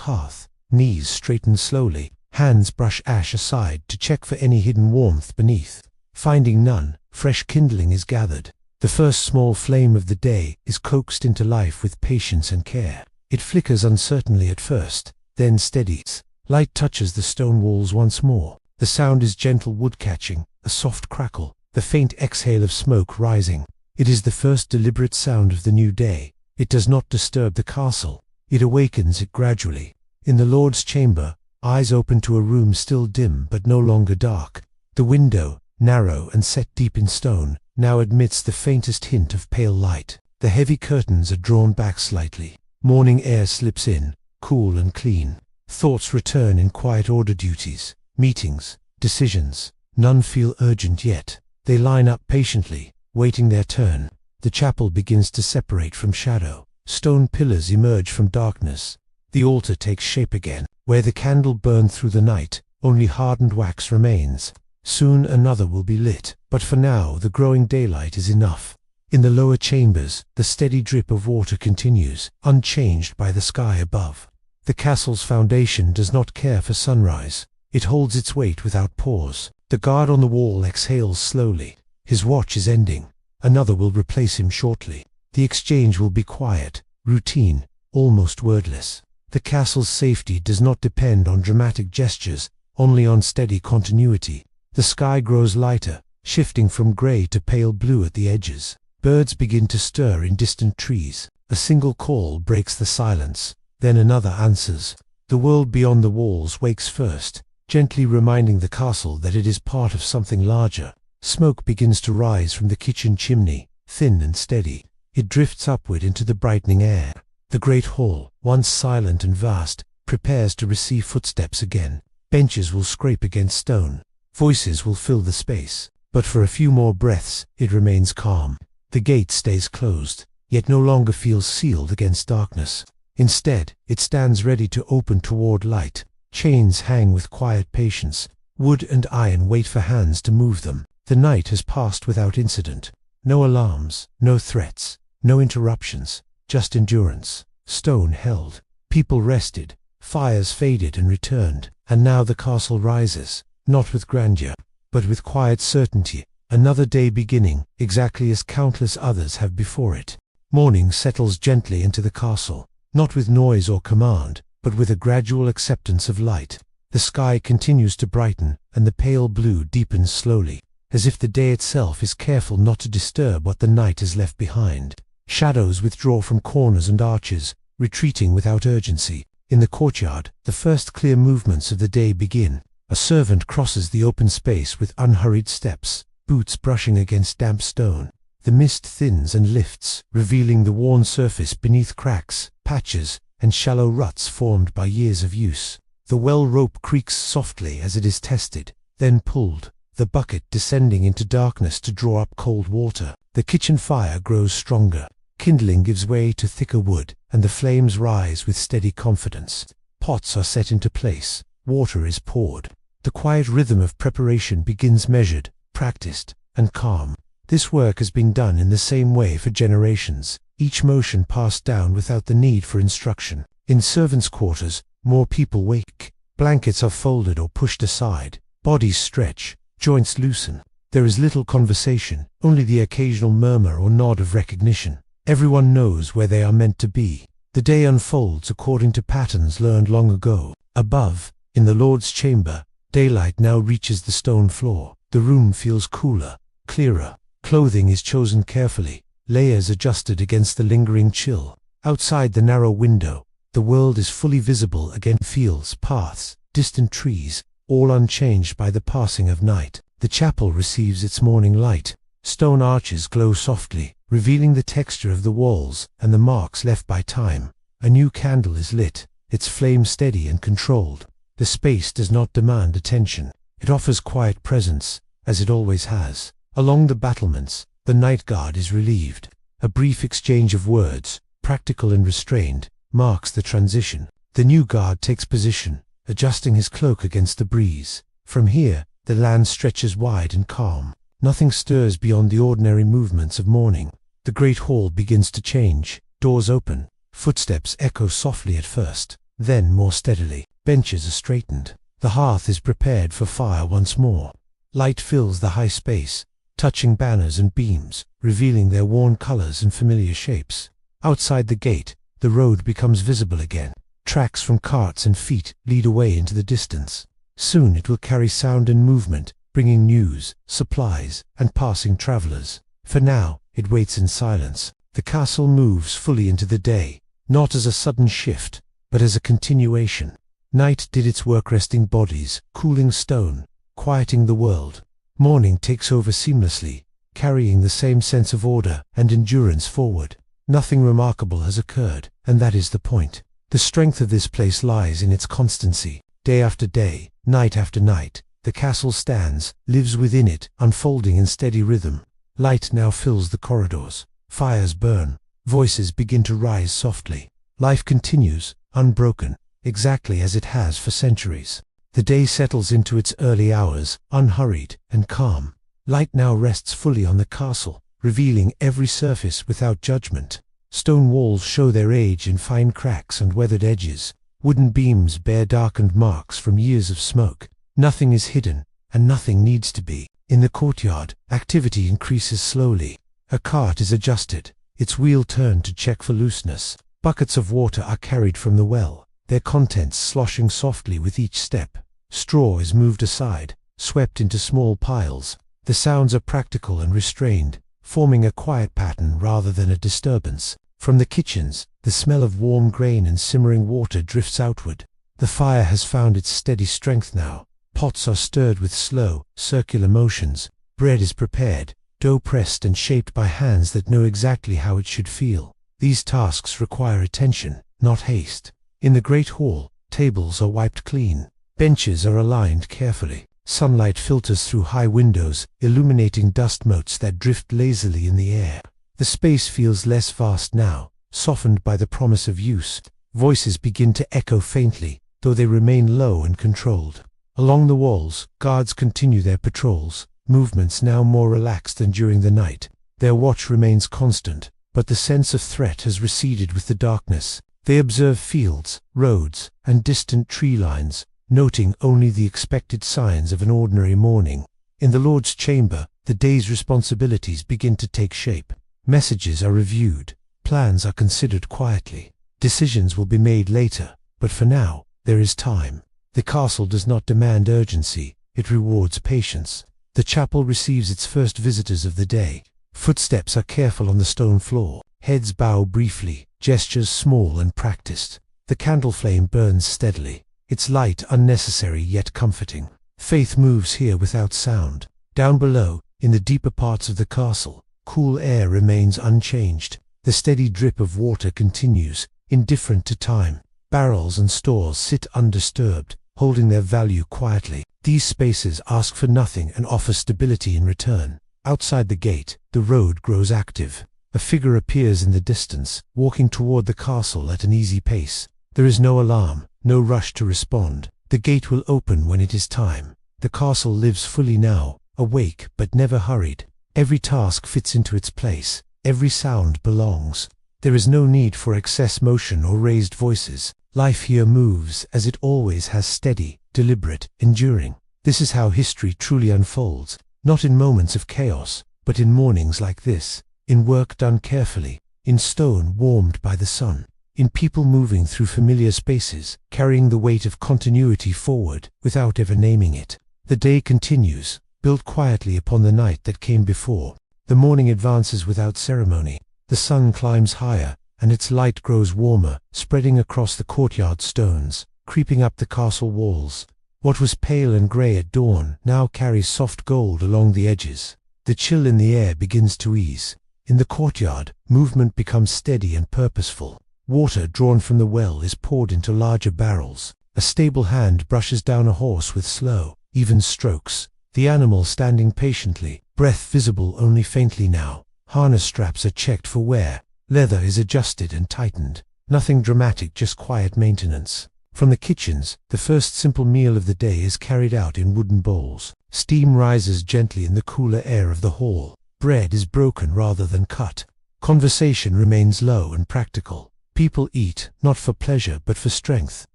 hearth. Knees straighten slowly, hands brush ash aside to check for any hidden warmth beneath. Finding none, fresh kindling is gathered. The first small flame of the day is coaxed into life with patience and care. It flickers uncertainly at first, then steadies. Light touches the stone walls once more. The sound is gentle wood catching, a soft crackle, the faint exhale of smoke rising. It is the first deliberate sound of the new day. It does not disturb the castle. It awakens it gradually. In the Lord's chamber, eyes open to a room still dim but no longer dark. The window, narrow and set deep in stone, now admits the faintest hint of pale light. The heavy curtains are drawn back slightly. Morning air slips in, cool and clean. Thoughts return in quiet order duties, meetings, decisions. None feel urgent yet. They line up patiently, waiting their turn. The chapel begins to separate from shadow. Stone pillars emerge from darkness. The altar takes shape again. Where the candle burned through the night, only hardened wax remains. Soon another will be lit, but for now the growing daylight is enough. In the lower chambers, the steady drip of water continues, unchanged by the sky above. The castle's foundation does not care for sunrise. It holds its weight without pause. The guard on the wall exhales slowly. His watch is ending. Another will replace him shortly. The exchange will be quiet, routine, almost wordless. The castle's safety does not depend on dramatic gestures, only on steady continuity. The sky grows lighter, shifting from grey to pale blue at the edges. Birds begin to stir in distant trees. A single call breaks the silence, then another answers. The world beyond the walls wakes first, gently reminding the castle that it is part of something larger. Smoke begins to rise from the kitchen chimney, thin and steady. It drifts upward into the brightening air. The great hall, once silent and vast, prepares to receive footsteps again. Benches will scrape against stone. Voices will fill the space. But for a few more breaths, it remains calm. The gate stays closed, yet no longer feels sealed against darkness. Instead, it stands ready to open toward light. Chains hang with quiet patience. Wood and iron wait for hands to move them. The night has passed without incident. No alarms, no threats, no interruptions, just endurance. Stone held. People rested. Fires faded and returned. And now the castle rises, not with grandeur, but with quiet certainty. Another day beginning, exactly as countless others have before it. Morning settles gently into the castle, not with noise or command, but with a gradual acceptance of light. The sky continues to brighten, and the pale blue deepens slowly, as if the day itself is careful not to disturb what the night has left behind. Shadows withdraw from corners and arches, retreating without urgency. In the courtyard, the first clear movements of the day begin. A servant crosses the open space with unhurried steps, boots brushing against damp stone. The mist thins and lifts, revealing the worn surface beneath cracks, patches, and shallow ruts formed by years of use. The well rope creaks softly as it is tested, then pulled, the bucket descending into darkness to draw up cold water. The kitchen fire grows stronger. Kindling gives way to thicker wood, and the flames rise with steady confidence. Pots are set into place. Water is poured. The quiet rhythm of preparation begins measured, practiced, and calm. This work has been done in the same way for generations, each motion passed down without the need for instruction. In servants' quarters, more people wake. Blankets are folded or pushed aside. Bodies stretch. Joints loosen. There is little conversation, only the occasional murmur or nod of recognition. Everyone knows where they are meant to be. The day unfolds according to patterns learned long ago. Above, in the Lord's chamber, daylight now reaches the stone floor. The room feels cooler, clearer. Clothing is chosen carefully, layers adjusted against the lingering chill. Outside the narrow window, the world is fully visible again. Fields, paths, distant trees, all unchanged by the passing of night. The chapel receives its morning light. Stone arches glow softly, revealing the texture of the walls and the marks left by time. A new candle is lit, its flame steady and controlled. The space does not demand attention. It offers quiet presence, as it always has. Along the battlements, the night guard is relieved. A brief exchange of words, practical and restrained, marks the transition. The new guard takes position, adjusting his cloak against the breeze. From here, the land stretches wide and calm. Nothing stirs beyond the ordinary movements of morning. The great hall begins to change. Doors open. Footsteps echo softly at first, then more steadily. Benches are straightened. The hearth is prepared for fire once more. Light fills the high space, touching banners and beams, revealing their worn colors and familiar shapes. Outside the gate, the road becomes visible again. Tracks from carts and feet lead away into the distance. Soon it will carry sound and movement, bringing news, supplies, and passing travelers. For now, it waits in silence. The castle moves fully into the day, not as a sudden shift, but as a continuation. Night did its work, resting bodies, cooling stone, quieting the world. Morning takes over seamlessly, carrying the same sense of order and endurance forward. Nothing remarkable has occurred, and that is the point. The strength of this place lies in its constancy. Day after day, night after night, the castle stands, lives within it, unfolding in steady rhythm. Light now fills the corridors. Fires burn. Voices begin to rise softly. Life continues, unbroken, exactly as it has for centuries. The day settles into its early hours, unhurried and calm. Light now rests fully on the castle, revealing every surface without judgment. Stone walls show their age in fine cracks and weathered edges. Wooden beams bear darkened marks from years of smoke. Nothing is hidden, and nothing needs to be. In the courtyard, activity increases slowly. A cart is adjusted, its wheel turned to check for looseness. Buckets of water are carried from the well, their contents sloshing softly with each step. Straw is moved aside, swept into small piles. The sounds are practical and restrained, forming a quiet pattern rather than a disturbance. From the kitchens, the smell of warm grain and simmering water drifts outward. The fire has found its steady strength now. Pots are stirred with slow, circular motions. Bread is prepared, dough pressed and shaped by hands that know exactly how it should feel. These tasks require attention, not haste. In the great hall, tables are wiped clean. Benches are aligned carefully. Sunlight filters through high windows, illuminating dust motes that drift lazily in the air. The space feels less vast now, softened by the promise of use. Voices begin to echo faintly, though they remain low and controlled. Along the walls, guards continue their patrols, movements now more relaxed than during the night. Their watch remains constant, but the sense of threat has receded with the darkness. They observe fields, roads, and distant tree lines, noting only the expected signs of an ordinary morning. In the Lord's chamber, the day's responsibilities begin to take shape. Messages are reviewed, plans are considered quietly. Decisions will be made later, but for now, there is time. The castle does not demand urgency, it rewards patience. The chapel receives its first visitors of the day. Footsteps are careful on the stone floor. Heads bow briefly, gestures small and practiced. The candle flame burns steadily, its light unnecessary yet comforting. Faith moves here without sound. Down below, in the deeper parts of the castle, cool air remains unchanged. The steady drip of water continues, indifferent to time. Barrels and stores sit undisturbed, holding their value quietly. These spaces ask for nothing and offer stability in return. Outside the gate, the road grows active. A figure appears in the distance, walking toward the castle at an easy pace. There is no alarm, no rush to respond. The gate will open when it is time. The castle lives fully now, awake but never hurried. Every task fits into its place. Every sound belongs. There is no need for excess motion or raised voices. Life here moves as it always has, steady, deliberate, enduring. This is how history truly unfolds, not in moments of chaos, but in mornings like this, in work done carefully, in stone warmed by the sun, in people moving through familiar spaces, carrying the weight of continuity forward without ever naming it. The day continues, built quietly upon the night that came before. The morning advances without ceremony. The sun climbs higher, and its light grows warmer, spreading across the courtyard stones, creeping up the castle walls. What was pale and grey at dawn now carries soft gold along the edges. The chill in the air begins to ease. In the courtyard, movement becomes steady and purposeful. Water drawn from the well is poured into larger barrels. A stable hand brushes down a horse with slow, even strokes, the animal standing patiently, breath visible only faintly now. Harness straps are checked for wear. Leather is adjusted and tightened. Nothing dramatic, just quiet maintenance. From the kitchens, the first simple meal of the day is carried out in wooden bowls. Steam rises gently in the cooler air of the hall. Bread is broken rather than cut. Conversation remains low and practical. People eat, not for pleasure but for strength,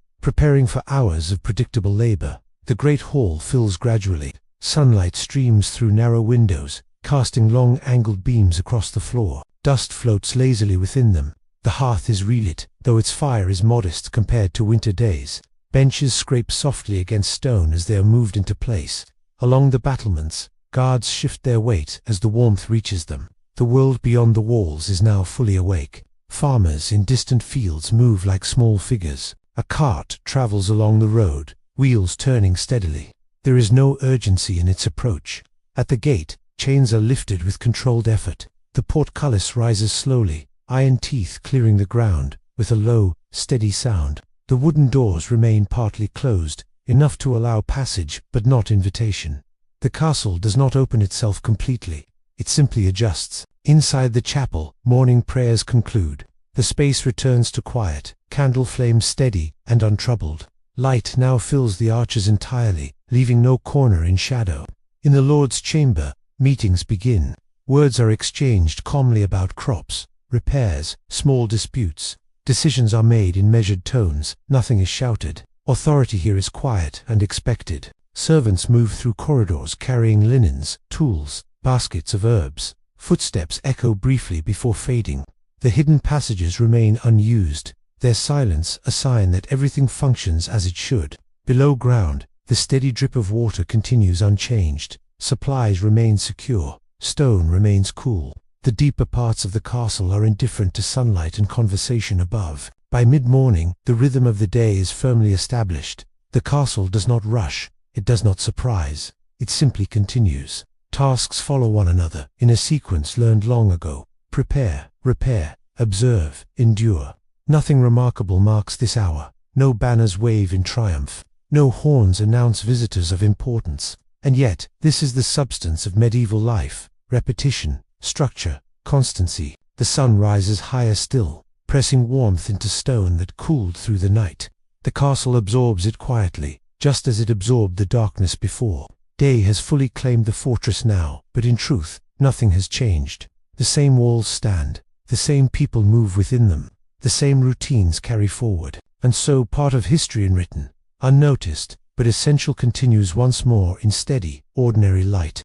preparing for hours of predictable labor. The great hall fills gradually. Sunlight streams through narrow windows, casting long angled beams across the floor. Dust floats lazily within them. The hearth is relit, though its fire is modest compared to winter days. Benches scrape softly against stone as they are moved into place. Along the battlements, guards shift their weight as the warmth reaches them. The world beyond the walls is now fully awake. Farmers in distant fields move like small figures. A cart travels along the road, wheels turning steadily. There is no urgency in its approach. At the gate, chains are lifted with controlled effort. The portcullis rises slowly, iron teeth clearing the ground, with a low, steady sound. The wooden doors remain partly closed, enough to allow passage but not invitation. The castle does not open itself completely. It simply adjusts. Inside the chapel, morning prayers conclude. The space returns to quiet, candle flames steady and untroubled. Light now fills the arches entirely, leaving no corner in shadow. In the Lord's chamber, meetings begin. Words are exchanged calmly about crops, repairs, small disputes. Decisions are made in measured tones, nothing is shouted. Authority here is quiet and expected. Servants move through corridors carrying linens, tools, baskets of herbs. Footsteps echo briefly before fading. The hidden passages remain unused, their silence a sign that everything functions as it should. Below ground, the steady drip of water continues unchanged. Supplies remain secure. Stone remains cool. The deeper parts of the castle are indifferent to sunlight and conversation above. By mid-morning, the rhythm of the day is firmly established. The castle does not rush. It does not surprise. It simply continues. Tasks follow one another, in a sequence learned long ago. Prepare, repair, observe, endure. Nothing remarkable marks this hour. No banners wave in triumph. No horns announce visitors of importance. And yet, this is the substance of medieval life. Repetition, structure, constancy. The sun rises higher still, pressing warmth into stone that cooled through the night. The castle absorbs it quietly, just as it absorbed the darkness before. Day has fully claimed the fortress now, but in truth, nothing has changed. The same walls stand, the same people move within them, the same routines carry forward. And so part of history unwritten, unnoticed, but essential continues once more in steady, ordinary light.